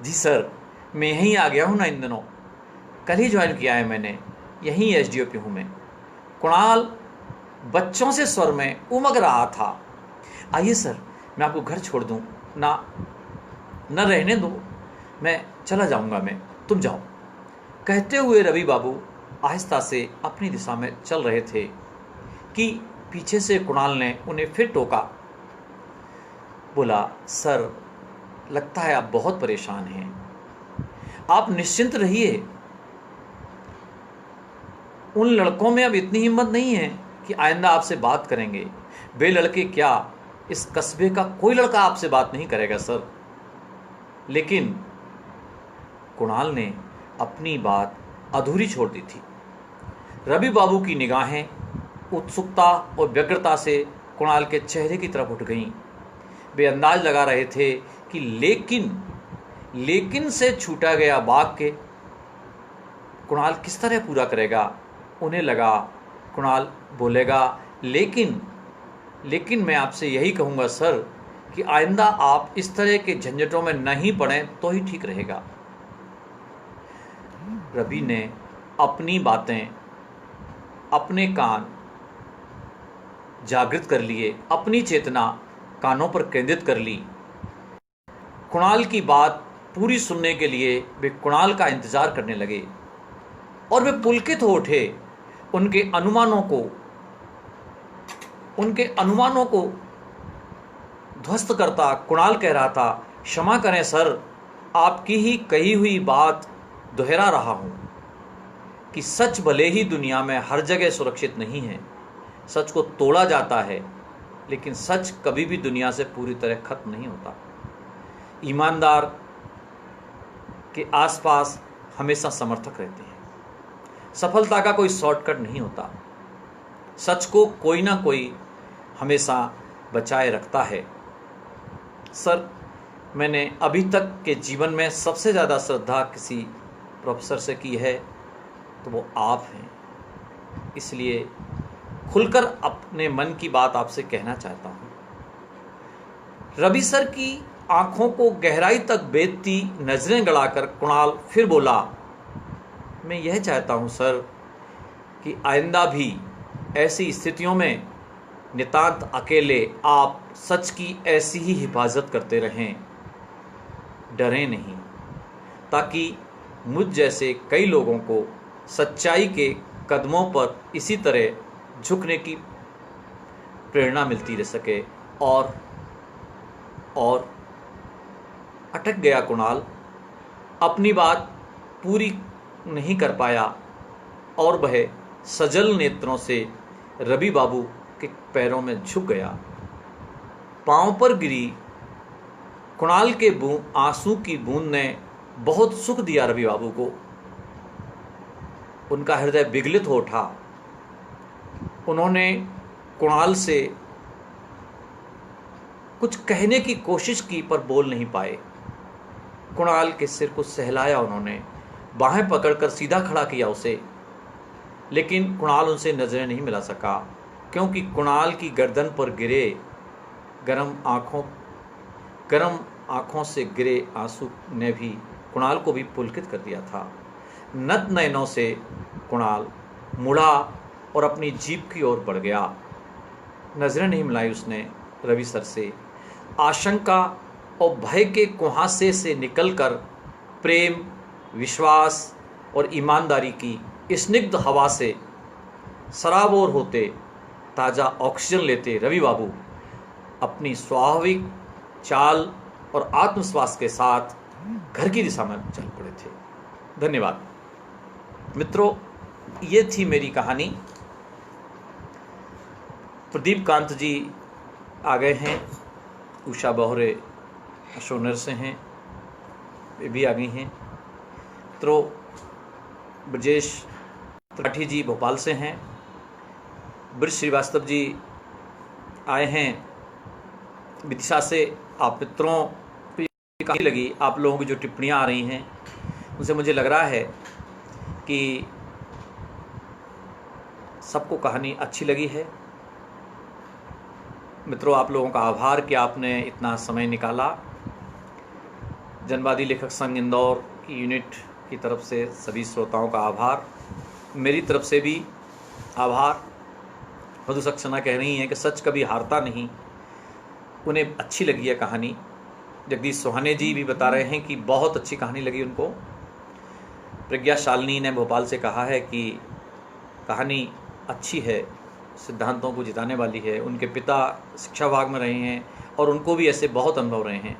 जी सर, मैं यहीं आ गया हूँ ना इन दिनों, कल ही ज्वाइन किया है मैंने, यहीं एसडीओपी हूँ मैं। कुणाल बच्चों से स्वर में उमग रहा था। आइए सर, मैं आपको घर छोड़ दूँ ना रहने दो, मैं चला जाऊँगा, मैं तुम जाओ। कहते हुए रवि बाबू आहिस्ता से अपनी दिशा में चल रहे थे कि पीछे से कुणाल ने उन्हें फिर टोका। बोला, सर लगता है आप बहुत परेशान हैं, आप निश्चिंत रहिए, उन लड़कों में अब इतनी हिम्मत नहीं है कि आइंदा आपसे बात करेंगे। वे लड़के क्या, इस कस्बे का कोई लड़का आपसे बात नहीं करेगा सर। लेकिन कुणाल ने अपनी बात अधूरी छोड़ दी थी। रवि बाबू की निगाहें उत्सुकता और व्यग्रता से कुणाल के चेहरे की तरफ उठ गईं। वे अंदाज लगा रहे थे कि लेकिन से छूटा गया वाक्य कुणाल किस तरह पूरा करेगा। उन्हें लगा कुणाल बोलेगा, लेकिन मैं आपसे यही कहूँगा सर कि आइंदा आप इस तरह के झंझटों में नहीं पड़ें तो ही ठीक रहेगा। रवि ने अपनी बातें, अपने कान जागृत कर लिए, अपनी चेतना कानों पर केंद्रित कर ली। कुणाल की बात पूरी सुनने के लिए वे कुणाल का इंतजार करने लगे और वे पुलकित हो उठे। उनके अनुमानों को ध्वस्त करता कुणाल कह रहा था, क्षमा करें सर, आपकी ही कही हुई बात दोहरा रहा हूं कि सच भले ही दुनिया में हर जगह सुरक्षित नहीं है। सच को तोड़ा जाता है, लेकिन सच कभी भी दुनिया से पूरी तरह खत्म नहीं होता। ईमानदार के आसपास हमेशा समर्थक रहते हैं। सफलता का कोई शॉर्टकट नहीं होता। सच को कोई ना कोई हमेशा बचाए रखता है। सर, मैंने अभी तक के जीवन में सबसे ज़्यादा श्रद्धा किसी प्रोफेसर से की है तो वो आप हैं। इसलिए खुलकर अपने मन की बात आपसे कहना चाहता हूँ। रवि सर की आंखों को गहराई तक बेधती नजरें गड़ाकर कुणाल फिर बोला, मैं यह चाहता हूँ सर कि आइंदा भी ऐसी स्थितियों में नितांत अकेले आप सच की ऐसी ही हिफाजत करते रहें, डरें नहीं, ताकि मुझ जैसे कई लोगों को सच्चाई के कदमों पर इसी तरह झुकने की प्रेरणा मिलती रह सके। और अटक गया कुणाल, अपनी बात पूरी नहीं कर पाया और वह सजल नेत्रों से रवि बाबू के पैरों में झुक गया। पांव पर गिरी कुणाल के आंसू की बूंद ने बहुत सुख दिया रवि बाबू को। उनका हृदय विगलित हो उठा। उन्होंने कुणाल से कुछ कहने की कोशिश की पर बोल नहीं पाए। कुणाल के सिर को सहलाया उन्होंने, बाहें पकड़कर सीधा खड़ा किया उसे, लेकिन कुणाल उनसे नजरें नहीं मिला सका, क्योंकि कुणाल की गर्दन पर गिरे गर्म आँखों से गिरे आंसू ने भी कुणाल को भी पुलकित कर दिया था। नत नयनों से कुणाल मुड़ा और अपनी जीप की ओर बढ़ गया। नजरें नहीं मिलाई उसने रवि सर से। आशंका और भय के कुहासे से निकलकर प्रेम, विश्वास और ईमानदारी की स्निग्ध हवा से सराबोर होते, ताज़ा ऑक्सीजन लेते रवि बाबू अपनी स्वाभाविक चाल और आत्मविश्वास के साथ घर की दिशा में चल पड़े थे। धन्यवाद मित्रों, ये थी मेरी कहानी। प्रदीप कांत जी आ गए हैं, उषा बोहरे अशोनर से हैं, वे भी आ गई हैं। मित्रों, ब्रजेश त्रिपाठी जी भोपाल से हैं, ब्रज श्रीवास्तव जी आए हैं विदिशा से। आप मित्रों को काफ़ी लगी, आप लोगों की जो टिप्पणियाँ आ रही हैं उनसे मुझे लग रहा है कि सबको कहानी अच्छी लगी है। मित्रों, आप लोगों का आभार कि आपने इतना समय निकाला। जनवादी लेखक संघ इंदौर की यूनिट की तरफ से सभी श्रोताओं का आभार, मेरी तरफ से भी आभार। मधु सक्सेना कह रही हैं कि सच कभी हारता नहीं, उन्हें अच्छी लगी है कहानी। जगदीश सोहाने जी भी बता रहे हैं कि बहुत अच्छी कहानी लगी उनको। प्रज्ञा शालिनी ने भोपाल से कहा है कि कहानी अच्छी है, सिद्धांतों को जिताने वाली है। उनके पिता शिक्षा विभाग में रहे हैं और उनको भी ऐसे बहुत अनुभव रहे हैं।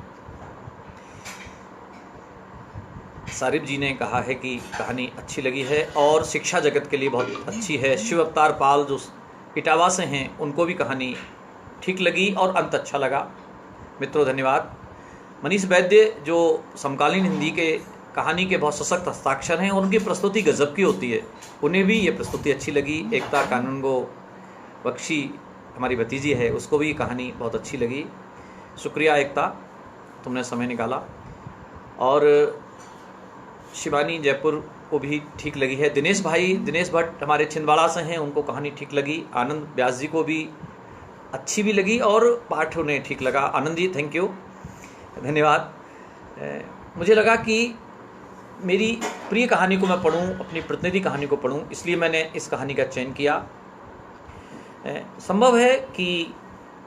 सारिब जी ने कहा है कि कहानी अच्छी लगी है और शिक्षा जगत के लिए बहुत अच्छी है। शिव अवतार पाल जो इटावा से हैं उनको भी कहानी ठीक लगी और अंत अच्छा लगा। मित्रों धन्यवाद। मनीष वैद्य जो समकालीन हिंदी के कहानी के बहुत सशक्त हस्ताक्षर हैं और उनकी प्रस्तुति गजब की होती है, उन्हें भी ये प्रस्तुति अच्छी लगी। एकता कानूनगो बख्शी हमारी भतीजी है, उसको भी कहानी बहुत अच्छी लगी। शुक्रिया एकता, तुमने समय निकाला। और शिवानी जयपुर को भी ठीक लगी है। दिनेश भट्ट हमारे छिंदवाड़ा से हैं, उनको कहानी ठीक लगी। आनंद व्यास जी को भी अच्छी भी लगी और पाठ उन्हें ठीक लगा। आनंद जी थैंक यू, धन्यवाद। मुझे लगा कि मेरी प्रिय कहानी को मैं पढ़ूं, अपनी प्रतिनिधि कहानी को पढ़ूं, इसलिए मैंने इस कहानी का चयन किया। संभव है कि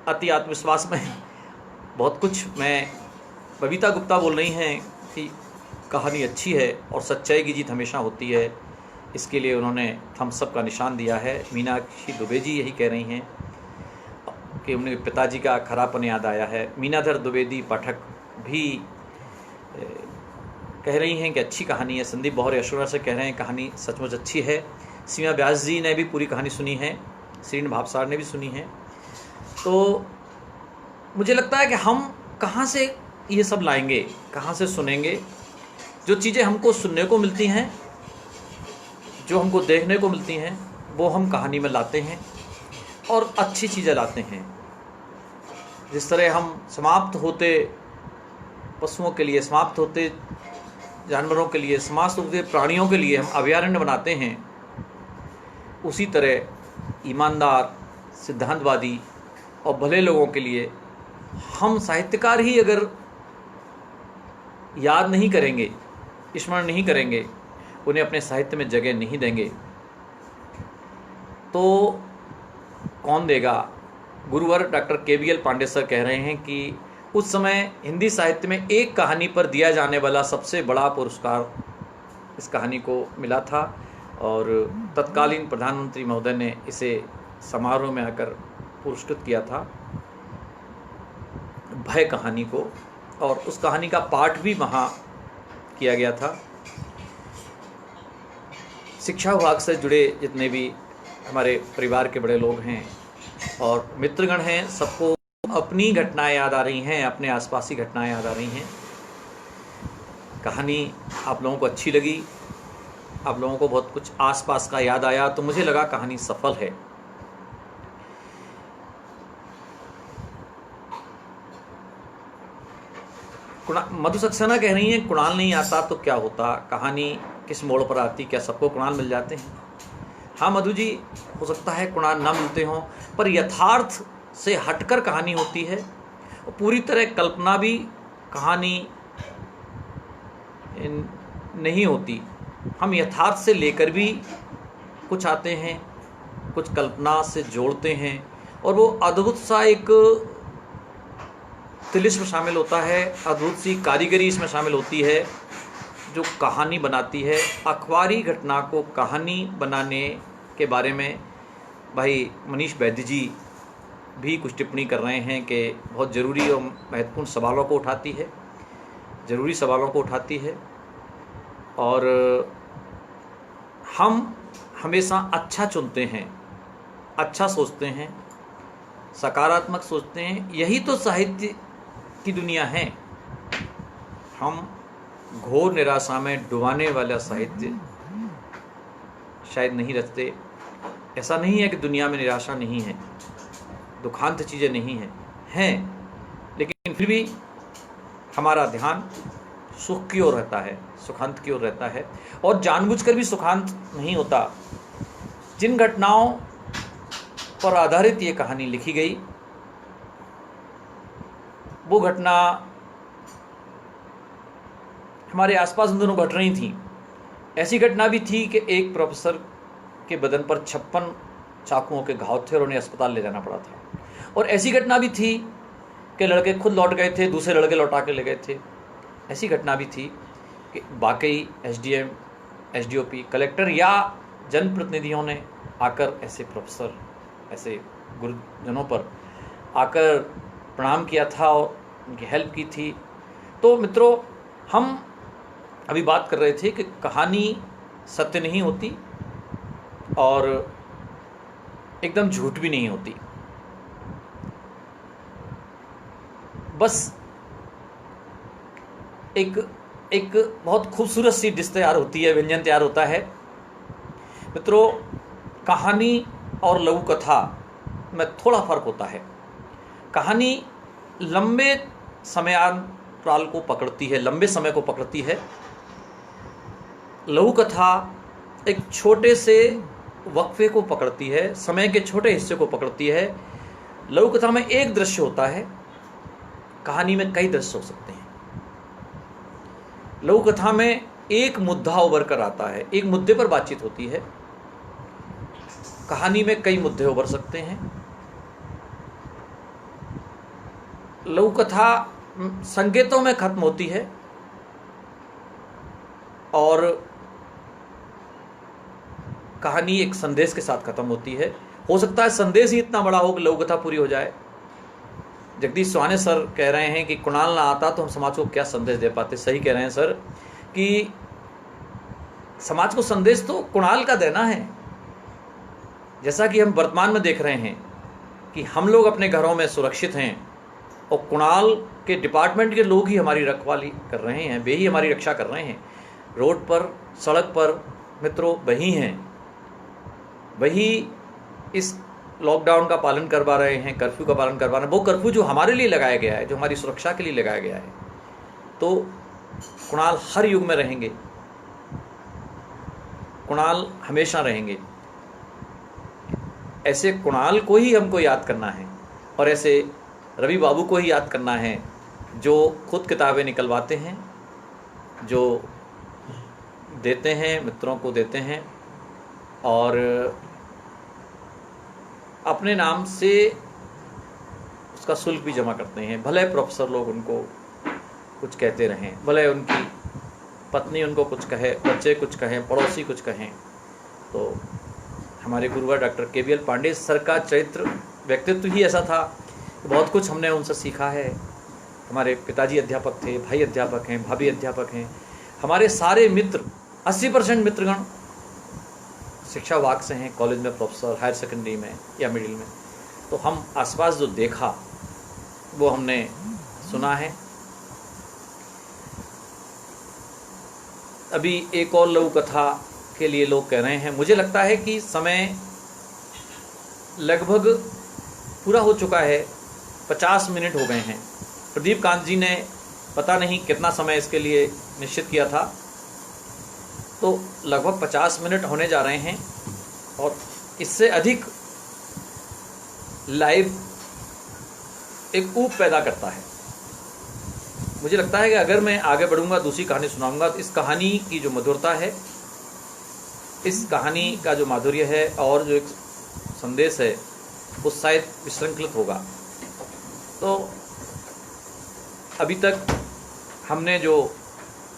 अति आत्मविश्वास में बहुत कुछ, मैं बबीता गुप्ता बोल रही हैं कि कहानी अच्छी है और सच्चाई की जीत हमेशा होती है, इसके लिए उन्होंने थम्स अप का निशान दिया है। मीनाक्षी दुबे जी यही कह रही हैं कि उन्हें पिताजी का खरापन याद आया है। मीनाधर द्विवेदी पाठक भी कह रही हैं कि अच्छी कहानी है। संदीप बहरे अशोरा से कह रहे हैं कहानी सचमुच अच्छी है। सीमा व्यास जी ने भी पूरी कहानी सुनी है, श्रीन भावसार ने भी सुनी है। तो मुझे लगता है कि हम कहाँ से ये सब लाएंगे, कहाँ से सुनेंगे। जो चीज़ें हमको सुनने को मिलती हैं, जो हमको देखने को मिलती हैं, वो हम कहानी में लाते हैं और अच्छी चीज़ें लाते हैं। जिस तरह हम समाप्त होते पशुओं के लिए, समाप्त होते जानवरों के लिए, समाप्त होते प्राणियों के लिए हम अभयारण्य बनाते हैं, उसी तरह ईमानदार, सिद्धांतवादी और भले लोगों के लिए हम साहित्यकार ही अगर याद नहीं करेंगे, स्मरण नहीं करेंगे, उन्हें अपने साहित्य में जगह नहीं देंगे, तो कौन देगा। गुरुवर डॉक्टर KBL पांडे सर कह रहे हैं कि उस समय हिंदी साहित्य में एक कहानी पर दिया जाने वाला सबसे बड़ा पुरस्कार इस कहानी को मिला था और तत्कालीन प्रधानमंत्री महोदय ने इसे समारोह में आकर पुरस्कृत किया था, भय कहानी को, और उस कहानी का पाठ भी वहाँ किया गया था। शिक्षा विभाग से जुड़े जितने भी हमारे परिवार के बड़े लोग हैं और मित्रगण हैं, सबको अपनी घटनाएं याद आ रही हैं, अपने आसपास की घटनाएं याद आ रही हैं। कहानी आप लोगों को अच्छी लगी, आप लोगों को बहुत कुछ आसपास का याद आया, तो मुझे लगा कहानी सफल है। मधु सक्सेना कह रही हैं कुणाल नहीं आता तो क्या होता, कहानी किस मोड़ पर आती, क्या सबको कुणाल मिल जाते हैं। हाँ मधु जी, हो सकता है कुणाल ना मिलते हों, पर यथार्थ से हटकर कहानी होती है और पूरी तरह कल्पना भी कहानी नहीं होती। हम यथार्थ से लेकर भी कुछ आते हैं, कुछ कल्पना से जोड़ते हैं और वो अद्भुत सा एक तिलिस्म शामिल होता है, अद्भुत सी कारीगरी इसमें शामिल होती है जो कहानी बनाती है। अखबारी घटना को कहानी बनाने के बारे में भाई मनीष वैद्य जी भी कुछ टिप्पणी कर रहे हैं कि बहुत ज़रूरी और महत्वपूर्ण सवालों को उठाती है, ज़रूरी सवालों को उठाती है और हम हमेशा अच्छा चुनते हैं, अच्छा सोचते हैं, सकारात्मक सोचते हैं। यही तो साहित्य की दुनिया है। हम घोर निराशा में डुबाने वाला साहित्य शायद नहीं रचते। ऐसा नहीं है कि दुनिया में निराशा नहीं है, दुखांत चीज़ें नहीं हैं, लेकिन फिर भी हमारा ध्यान सुख की ओर रहता है, सुखांत की ओर रहता है और जानबूझकर भी सुखांत नहीं होता। जिन घटनाओं पर आधारित ये कहानी लिखी गई, वो घटना हमारे आसपास उन दिनों घट रही थी। ऐसी घटना भी थी कि एक प्रोफेसर के बदन पर 56 चाकुओं के घाव थे और उन्हें अस्पताल ले जाना पड़ा था। और ऐसी घटना भी थी कि लड़के खुद लौट गए थे, दूसरे लड़के लौटा के ले गए थे। ऐसी घटना भी थी कि वाकई SDM, SDOP, कलेक्टर या जनप्रतिनिधियों ने आकर ऐसे प्रोफेसर, ऐसे गुरुजनों पर आकर प्रणाम किया था और उनकी हेल्प की थी। तो मित्रों, हम अभी बात कर रहे थे कि कहानी सत्य नहीं होती और एकदम झूठ भी नहीं होती। बस एक एक बहुत खूबसूरत सी डिश तैयार होती है, व्यंजन तैयार होता है। मित्रों, कहानी और लघु कथा में थोड़ा फर्क होता है। कहानी लंबे समयांतराल को पकड़ती है, लंबे समय को पकड़ती है। लघु कथा एक छोटे से वक्फे को पकड़ती है, समय के छोटे हिस्से को पकड़ती है। लघु कथा में एक दृश्य होता है, कहानी में कई दृश्य हो सकते हैं। लघु कथा में एक मुद्दा उभर कर आता है, एक मुद्दे पर बातचीत होती है। कहानी में कई मुद्दे उभर सकते हैं। लघु कथा संकेतों में खत्म होती है और कहानी एक संदेश के साथ खत्म होती है। हो सकता है संदेश ही इतना बड़ा हो कि लघु कथा पूरी हो जाए। जगदीश स्वाने सर कह रहे हैं कि कुणाल ना आता तो हम समाज को क्या संदेश दे पाते। सही कह रहे हैं सर कि समाज को संदेश तो कुणाल का देना है। जैसा कि हम वर्तमान में देख रहे हैं कि हम लोग अपने घरों में सुरक्षित हैं और कुणाल के डिपार्टमेंट के लोग ही हमारी रखवाली कर रहे हैं, वे ही हमारी रक्षा कर रहे हैं। रोड पर, सड़क पर मित्रों वही हैं, वही इस लॉकडाउन का पालन करवा रहे हैं, कर्फ्यू का पालन करवा रहे हैं। वो कर्फ्यू जो हमारे लिए लगाया गया है, जो हमारी सुरक्षा के लिए लगाया गया है। तो कुणाल हर युग में रहेंगे, कुणाल हमेशा रहेंगे। ऐसे कुणाल को ही हमको याद करना है और ऐसे रवि बाबू को ही याद करना है, जो खुद किताबें निकलवाते हैं, जो देते हैं, मित्रों को देते हैं और अपने नाम से उसका शुल्क भी जमा करते हैं। भले प्रोफेसर लोग उनको कुछ कहते रहें, भले उनकी पत्नी उनको कुछ कहे, बच्चे कुछ कहें, पड़ोसी कुछ कहें, तो हमारे गुरुवर डॉक्टर KBL पांडे सर का चरित्र, व्यक्तित्व ही ऐसा था कि बहुत कुछ हमने उनसे सीखा है। हमारे पिताजी अध्यापक थे, भाई अध्यापक हैं, भाभी अध्यापक हैं। हमारे सारे मित्र, 80% मित्रगण शिक्षा विभाग से हैं, कॉलेज में प्रोफेसर, हायर सेकेंडरी में या मिडिल में। तो हम आसपास जो देखा वो हमने सुना है। अभी एक और लघु कथा के लिए लोग कह रहे हैं। मुझे लगता है कि समय लगभग पूरा हो चुका है, 50 मिनट हो गए हैं। प्रदीप कांत जी ने पता नहीं कितना समय इसके लिए निश्चित किया था, तो लगभग 50 मिनट होने जा रहे हैं और इससे अधिक लाइव एक ऊब पैदा करता है। मुझे लगता है कि अगर मैं आगे बढ़ूंगा, दूसरी कहानी सुनाऊंगा, तो इस कहानी की जो मधुरता है, इस कहानी का जो माधुर्य है और जो एक संदेश है, वो शायद विशृंखलित होगा। तो अभी तक हमने जो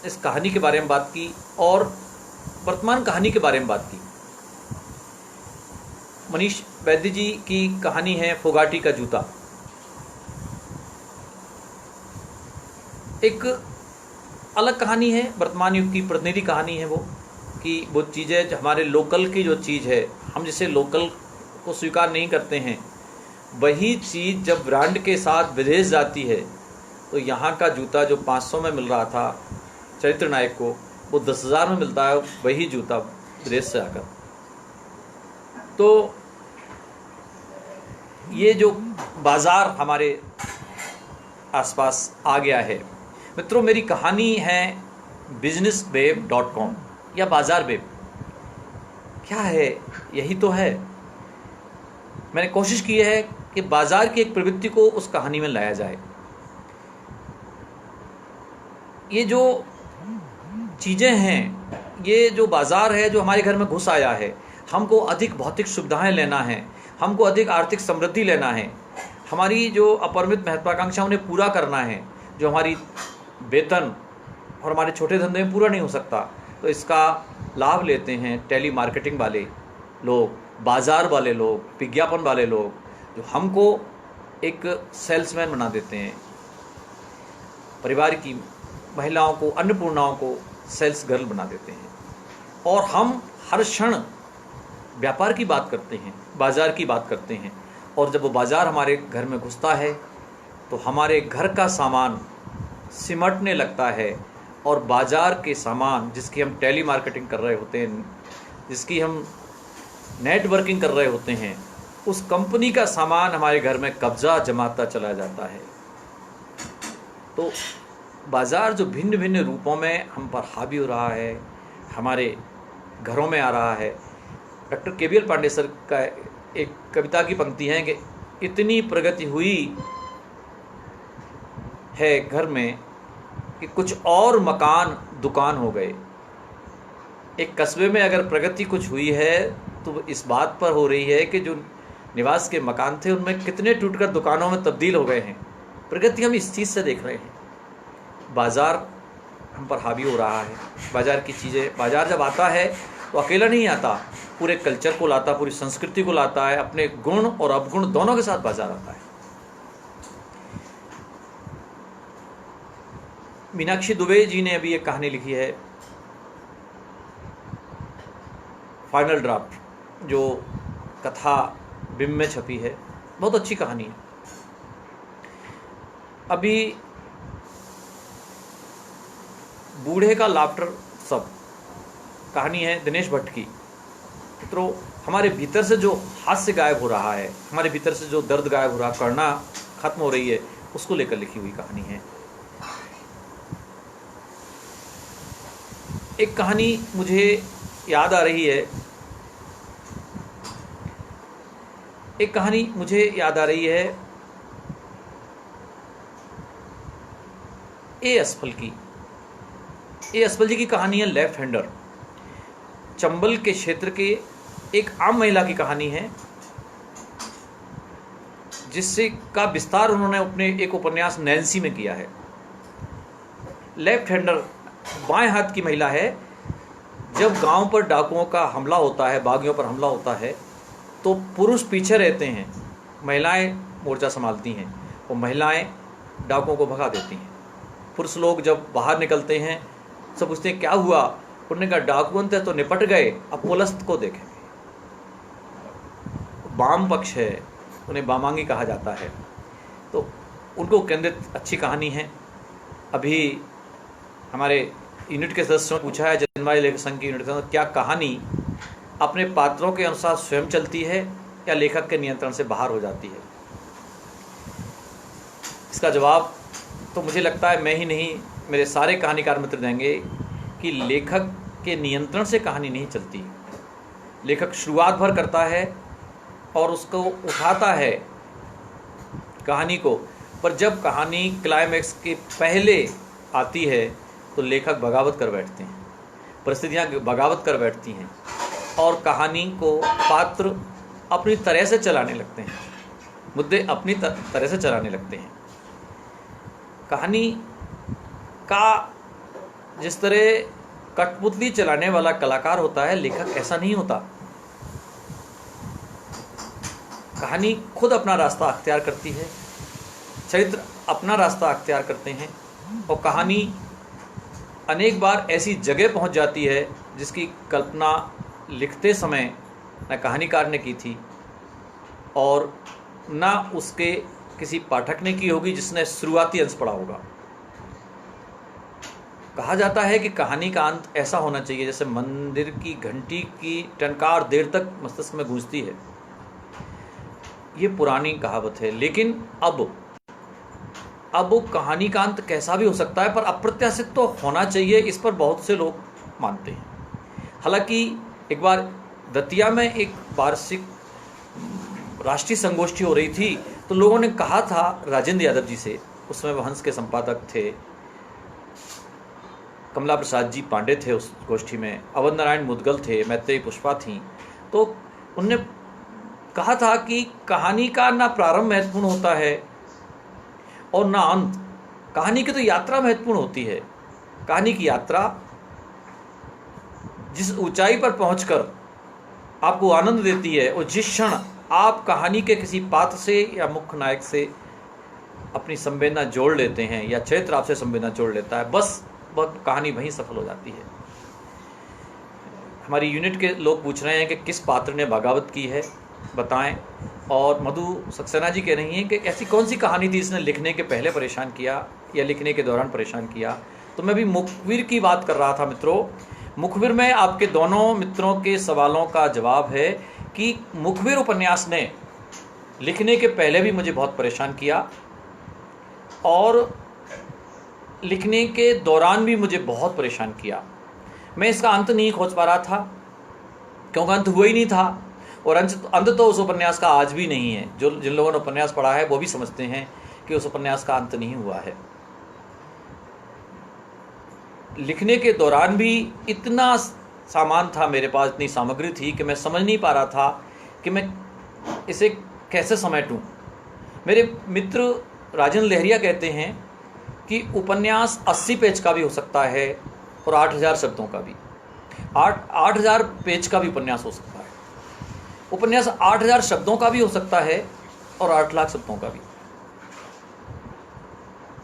इस कहानी के बारे में बात की और वर्तमान कहानी के बारे में बात की। मनीष वैद्य जी की कहानी है फोगाटी का जूता। एक अलग कहानी है, वर्तमान युग की प्रतिनिधि कहानी है वो, कि वो चीज़ें जो हमारे लोकल की जो चीज़ है, हम जिसे लोकल को स्वीकार नहीं करते हैं, वही चीज़ जब ब्रांड के साथ विदेश जाती है तो यहाँ का जूता जो 500 में मिल रहा था चरित्र नायक को, वो 10,000 में मिलता है, वही जूता विदेश से आकर। तो ये जो बाज़ार हमारे आसपास आ गया है मित्रों, मेरी कहानी है businessbabe.com या बाज़ार बेब। क्या है? यही तो है। मैंने कोशिश की है कि बाज़ार की एक प्रवृत्ति को उस कहानी में लाया जाए। ये जो चीज़ें हैं, ये जो बाज़ार है जो हमारे घर में घुस आया है, हमको अधिक भौतिक सुविधाएं लेना है, हमको अधिक आर्थिक समृद्धि लेना है, हमारी जो अपरिमित महत्वाकांक्षा उन्हें पूरा करना है, जो हमारी वेतन और हमारे छोटे धंधे में पूरा नहीं हो सकता, तो इसका लाभ लेते हैं टेली मार्केटिंग वाले लोग, बाज़ार वाले लोग, विज्ञापन वाले लोग, जो हमको एक सेल्समैन बना देते हैं। परिवार की महिलाओं को, अन्नपूर्णाओं को सेल्स गर्ल बना देते हैं और हम हर क्षण व्यापार की बात करते हैं, बाज़ार की बात करते हैं। और जब वो बाज़ार हमारे घर में घुसता है तो हमारे घर का सामान सिमटने लगता है और बाज़ार के सामान जिसकी हम टेली मार्केटिंग कर रहे होते हैं, जिसकी हम नेटवर्किंग कर रहे होते हैं, उस कंपनी का सामान हमारे घर में कब्ज़ा जमाता चला जाता है। तो बाज़ार जो भिन्न भिन्न रूपों में हम पर हावी हो रहा है, हमारे घरों में आ रहा है। डॉक्टर KBL पांडे सर का एक कविता की पंक्ति है कि इतनी प्रगति हुई है घर में कि कुछ और मकान दुकान हो गए। एक कस्बे में अगर प्रगति कुछ हुई है तो इस बात पर हो रही है कि जो निवास के मकान थे उनमें कितने टूटकर दुकानों में तब्दील हो गए हैं। प्रगति हम इस चीज़ से देख रहे हैं। बाज़ार हम पर हावी हो रहा है। बाज़ार की चीज़ें, बाज़ार जब आता है तो अकेला नहीं आता, पूरे कल्चर को लाता, पूरी संस्कृति को लाता है, अपने गुण और अवगुण दोनों के साथ बाज़ार आता है। मीनाक्षी दुबे जी ने अभी एक कहानी लिखी है, फाइनल ड्राफ्ट, जो कथा बिम्ब में छपी है। बहुत अच्छी कहानी है। अभी बूढ़े का लाफ्टर सब कहानी है दिनेश भट्ट की। मित्रों, हमारे भीतर से जो हास्य गायब हो रहा है, हमारे भीतर से जो दर्द गायब हो रहा है, करुणा खत्म हो रही है, उसको लेकर लिखी हुई कहानी है। एक कहानी मुझे याद आ रही है, ए असफल की। ए असफल जी की कहानी है लेफ्ट हैंडर। चंबल के क्षेत्र के एक आम महिला की कहानी है, जिससे का विस्तार उन्होंने अपने एक उपन्यास नैन्सी में किया है। लेफ्ट हैंडर बाएं हाथ की महिला है। जब गांव पर डाकुओं का हमला होता है, बागियों पर हमला होता है, तो पुरुष पीछे रहते हैं, महिलाएं मोर्चा संभालती हैं और महिलाएं डाकुओं को भगा देती हैं। पुरुष लोग जब बाहर निकलते हैं, सब पूछते हैं क्या हुआ। उन्होंने कहा डाकुओं थे तो निपट गए, अब पुलस्त को देखेंगे। वाम पक्ष है, उन्हें वामांगी कहा जाता है। तो उनको केंद्रित अच्छी कहानी है। अभी हमारे यूनिट के सदस्यों ने पूछा है, जनवादी लेखक संघ की यूनिट का, क्या कहानी अपने पात्रों के अनुसार स्वयं चलती है या लेखक के नियंत्रण से बाहर हो जाती है? इसका जवाब तो मुझे लगता है मैं ही नहीं, मेरे सारे कहानीकार मित्र देंगे कि लेखक के नियंत्रण से कहानी नहीं चलती। लेखक शुरुआत भर करता है और उसको उठाता है कहानी को, पर जब कहानी क्लाइमैक्स के पहले आती है तो लेखक बगावत कर बैठते हैं, परिस्थितियाँ बगावत कर बैठती हैं और कहानी को पात्र अपनी तरह से चलाने लगते हैं, मुद्दे अपनी तरह से चलाने लगते हैं। कहानी का जिस तरह कठपुतली चलाने वाला कलाकार होता है, लेखक ऐसा नहीं होता। कहानी खुद अपना रास्ता अख्तियार करती है, चरित्र अपना रास्ता अख्तियार करते हैं और कहानी अनेक बार ऐसी जगह पहुंच जाती है जिसकी कल्पना लिखते समय न कहानीकार ने की थी और न उसके किसी पाठक ने की होगी जिसने शुरुआती अंश पढ़ा होगा। कहा जाता है कि कहानी का अंत ऐसा होना चाहिए जैसे मंदिर की घंटी की टनकार देर तक मस्तिष्क में गूंजती है। ये पुरानी कहावत है, लेकिन अब कहानी का अंत कैसा भी हो सकता है, पर अप्रत्याशित तो होना चाहिए, इस पर बहुत से लोग मानते हैं। हालांकि एक बार दतिया में एक वार्षिक राष्ट्रीय संगोष्ठी हो रही थी, तो लोगों ने कहा था राजेंद्र यादव जी से, उस समय हंस के संपादक थे, कमला प्रसाद जी पांडे थे उस गोष्ठी में, अवध नारायण मुदगल थे, मैत्रेयी पुष्पा थी। तो उनने कहा था कि कहानी का ना प्रारंभ महत्वपूर्ण होता है और ना अंत। कहानी की तो यात्रा महत्वपूर्ण होती है। कहानी की यात्रा जिस ऊंचाई पर पहुंचकर आपको आनंद देती है और जिस क्षण आप कहानी के किसी पात्र से या मुख्य नायक से अपनी संवेदना जोड़ लेते हैं या चरित्र आपसे संवेदना जोड़ लेता है, बस वह कहानी वहीं सफल हो जाती है। हमारी यूनिट के लोग पूछ रहे हैं कि किस पात्र ने बगावत की है, बताएं। और मधु सक्सेना जी कह रही हैं कि ऐसी कौन सी कहानी थी इसने लिखने के पहले परेशान किया या लिखने के दौरान परेशान किया। तो मैं भी मुखबिर की बात कर रहा था मित्रों। मुखबिर में आपके दोनों मित्रों के सवालों का जवाब है कि मुखबिर उपन्यास ने लिखने के पहले भी मुझे बहुत परेशान किया और लिखने के दौरान भी मुझे बहुत परेशान किया। मैं इसका अंत नहीं खोज पा रहा था क्योंकि अंत हुआ ही नहीं था, और अंत तो उस उपन्यास का आज भी नहीं है। जो जिन लोगों ने उपन्यास पढ़ा है वो भी समझते हैं कि उस उपन्यास का अंत नहीं हुआ है। लिखने के दौरान भी इतना सामान था मेरे पास, इतनी सामग्री थी कि मैं समझ नहीं पा रहा था कि मैं इसे कैसे समेटूं। मेरे मित्र राजन लहरिया कहते हैं कि उपन्यास 80 पेज का भी हो सकता है और 8000 शब्दों का भी। 8000 पेज का भी उपन्यास हो सकता है। उपन्यास 8000 शब्दों का भी हो सकता है और 8 लाख शब्दों का भी।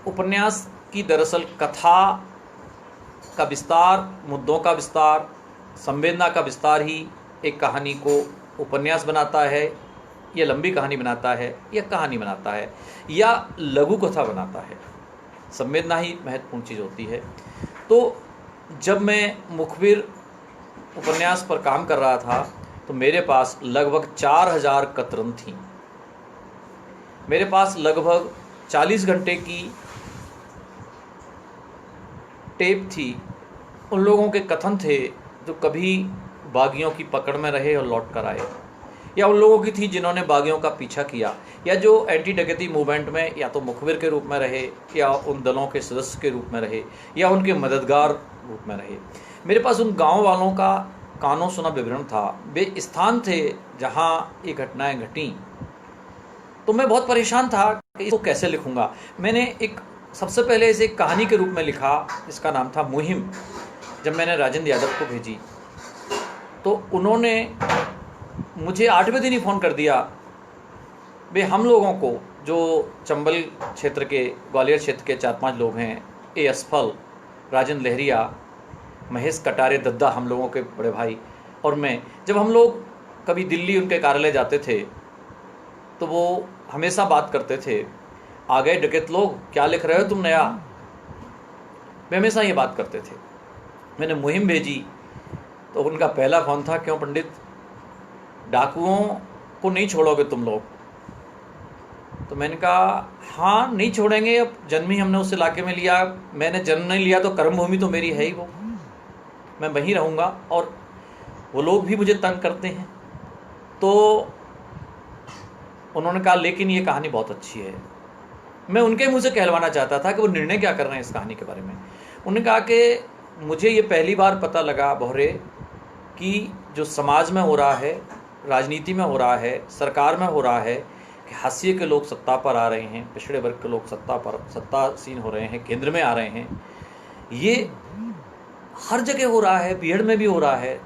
उपन्यास की दरअसल कथा का विस्तार, मुद्दों का विस्तार, संवेदना का विस्तार ही एक कहानी को उपन्यास बनाता है, या लंबी कहानी बनाता है, या कहानी बनाता है, या लघु कथा बनाता है। संवेदना ही महत्वपूर्ण चीज़ होती है। तो जब मैं मुखबिर उपन्यास पर काम कर रहा था तो मेरे पास लगभग 4000 कतरन थी। मेरे पास लगभग 40 घंटे की टेप थी। उन लोगों के कथन थे जो कभी बागियों की पकड़ में रहे और लौट कर आए, या उन लोगों की थी जिन्होंने बागियों का पीछा किया, या जो एंटी डकैती मूवमेंट में या तो मुखबिर के रूप में रहे, या उन दलों के सदस्य के रूप में रहे, या उनके मददगार रूप में रहे। मेरे पास उन गांव वालों का कानों सुना विवरण था। वे स्थान थे जहां ये घटनाएं घटी। तो मैं बहुत परेशान था कि इसको कैसे लिखूंगा। मैंने सबसे पहले इसे एक कहानी के रूप में लिखा, इसका नाम था मुहिम। जब मैंने राजेंद्र यादव को भेजी तो उन्होंने मुझे 8वें दिन ही फ़ोन कर दिया। वे हम लोगों को, जो चंबल क्षेत्र के, ग्वालियर क्षेत्र के 4-5 लोग हैं, ए असफल, राजन लहरिया, महेश कटारे दद्दा, हम लोगों के बड़े भाई, और मैं, जब हम लोग कभी दिल्ली उनके कार्यालय जाते थे तो वो हमेशा बात करते थे, आ गए डकैत लोग, क्या लिख रहे हो तुम नया। वे हमेशा ये बात करते थे। मैंने मुहिम भेजी तो उनका पहला फ़ोन था, क्यों पंडित, डाकुओं को नहीं छोड़ोगे तुम लोग। तो मैंने कहा हाँ नहीं छोड़ेंगे, अब जन्म ही हमने उस इलाके में लिया। मैंने जन्म नहीं लिया तो कर्मभूमि तो मेरी है ही, वो मैं वहीं रहूँगा, और वो लोग भी मुझे तंग करते हैं। तो उन्होंने कहा लेकिन ये कहानी बहुत अच्छी है। मैं उनके मुँह से कहलवाना चाहता था कि वो निर्णय क्या कर रहे हैं इस कहानी के बारे में। उन्होंने कहा कि मुझे ये पहली बार पता लगा बोहरे कि जो समाज में हो रहा है, राजनीति में हो रहा है, सरकार में हो रहा है, कि हाशिए के लोग सत्ता पर आ रहे हैं, पिछड़े वर्ग के लोग सत्तासीन हो रहे हैं, केंद्र में आ रहे हैं। ये हर जगह हो रहा है, बीएड में भी हो रहा है,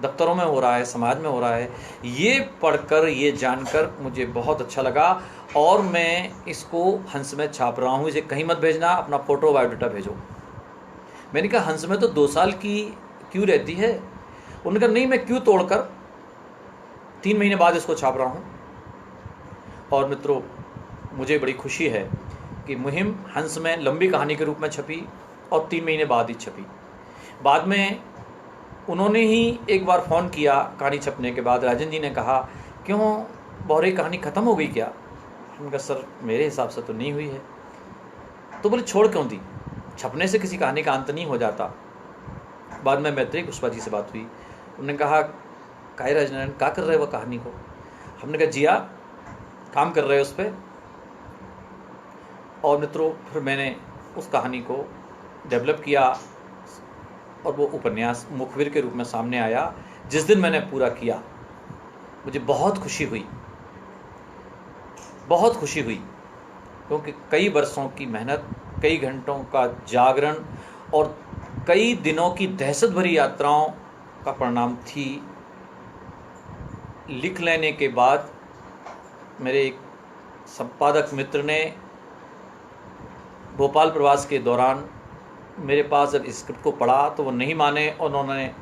दफ्तरों में हो रहा है, समाज में हो रहा है। ये पढ़कर, ये जानकर मुझे बहुत अच्छा लगा, और मैं इसको हंस में छाप रहा हूँ। इसे कहीं मत भेजना, अपना फ़ोटो बायोडाटा भेजो। मैंने कहा हंस में तो 2 साल की क्यों रहती है। उन्होंने कहा नहीं, मैं क्यों तोड़कर 3 महीने बाद इसको छाप रहा हूँ। और मित्रों, मुझे बड़ी खुशी है कि मुहिम हंस में लंबी कहानी के रूप में छपी और 3 महीने बाद ही छपी। बाद में उन्होंने ही एक बार फ़ोन किया कहानी छपने के बाद। राजन जी ने कहा क्यों बोहरे, कहानी ख़त्म हो गई क्या। हमने कहा सर मेरे हिसाब से तो नहीं हुई है। तो बोले छोड़ क्यों दी, छपने से किसी कहानी का अंत नहीं हो जाता। बाद में मैत्री कुशवा जी से बात हुई। उन्होंने कहा काय राजनारायण क्या कर रहे हो कहानी को। हमने कहा जिया काम कर रहे हो उस पर। और मित्रों, फिर मैंने उस कहानी को डेवलप किया और वो उपन्यास मुखबिर के रूप में सामने आया। जिस दिन मैंने पूरा किया मुझे बहुत खुशी हुई, बहुत खुशी हुई, क्योंकि कई वर्षों की मेहनत, कई घंटों का जागरण और कई दिनों की दहशत भरी यात्राओं का परिणाम थी। लिख लेने के बाद मेरे एक संपादक मित्र ने भोपाल प्रवास के दौरान मेरे पास जब इस स्क्रिप्ट को पढ़ा तो वो नहीं माने, और उन्होंने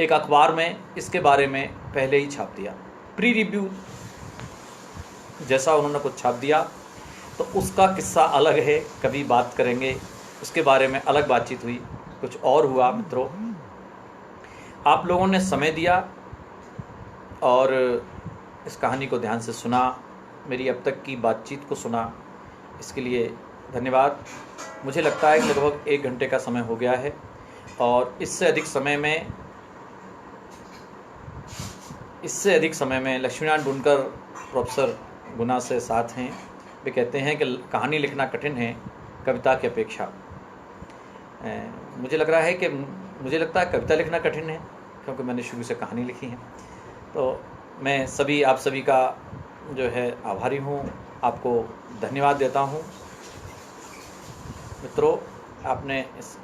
एक अखबार में इसके बारे में पहले ही छाप दिया, प्री रिव्यू जैसा उन्होंने कुछ छाप दिया। तो उसका किस्सा अलग है, कभी बात करेंगे उसके बारे में, अलग बातचीत हुई। कुछ और हुआ मित्रों, आप लोगों ने समय दिया और इस कहानी को ध्यान से सुना, मेरी अब तक की बातचीत को सुना, इसके लिए धन्यवाद। मुझे लगता है कि लगभग 1 घंटे का समय हो गया है, और इससे अधिक समय में लक्ष्मीनारायण बुनकर प्रोफेसर गुना से साथ हैं। वे कहते हैं कि कहानी लिखना कठिन है कविता की अपेक्षा। मुझे लगता है कविता लिखना कठिन है, क्योंकि मैंने शुरू से कहानी लिखी है। तो मैं आप सभी का जो है आभारी हूँ, आपको धन्यवाद देता हूँ। मित्रों, आपने इस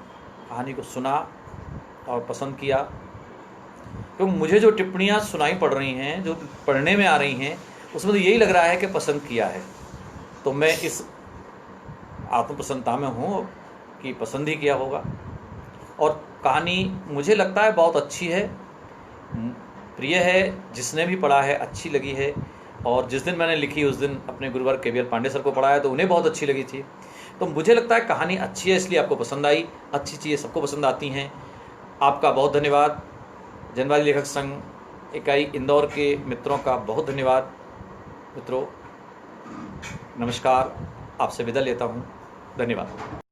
कहानी को सुना और पसंद किया, क्योंकि मुझे जो टिप्पणियाँ सुनाई पड़ रही हैं, जो पढ़ने में आ रही हैं, उसमें तो यही लग रहा है कि पसंद किया है। तो मैं इस आत्मप्रसन्नता में हूँ कि पसंद ही किया होगा। और कहानी मुझे लगता है बहुत अच्छी है, प्रिय है, जिसने भी पढ़ा है अच्छी लगी है। और जिस दिन मैंने लिखी उस दिन अपने गुरुवर केवीएल पांडे सर को पढ़ाया तो उन्हें बहुत अच्छी लगी थी। तो मुझे लगता है कहानी अच्छी है, इसलिए आपको पसंद आई। अच्छी चीज़ें सबको पसंद आती हैं। आपका बहुत धन्यवाद। जनवादी लेखक संघ इकाई इंदौर के मित्रों का बहुत धन्यवाद। मित्रों, नमस्कार, आपसे विदा लेता हूँ। धन्यवाद।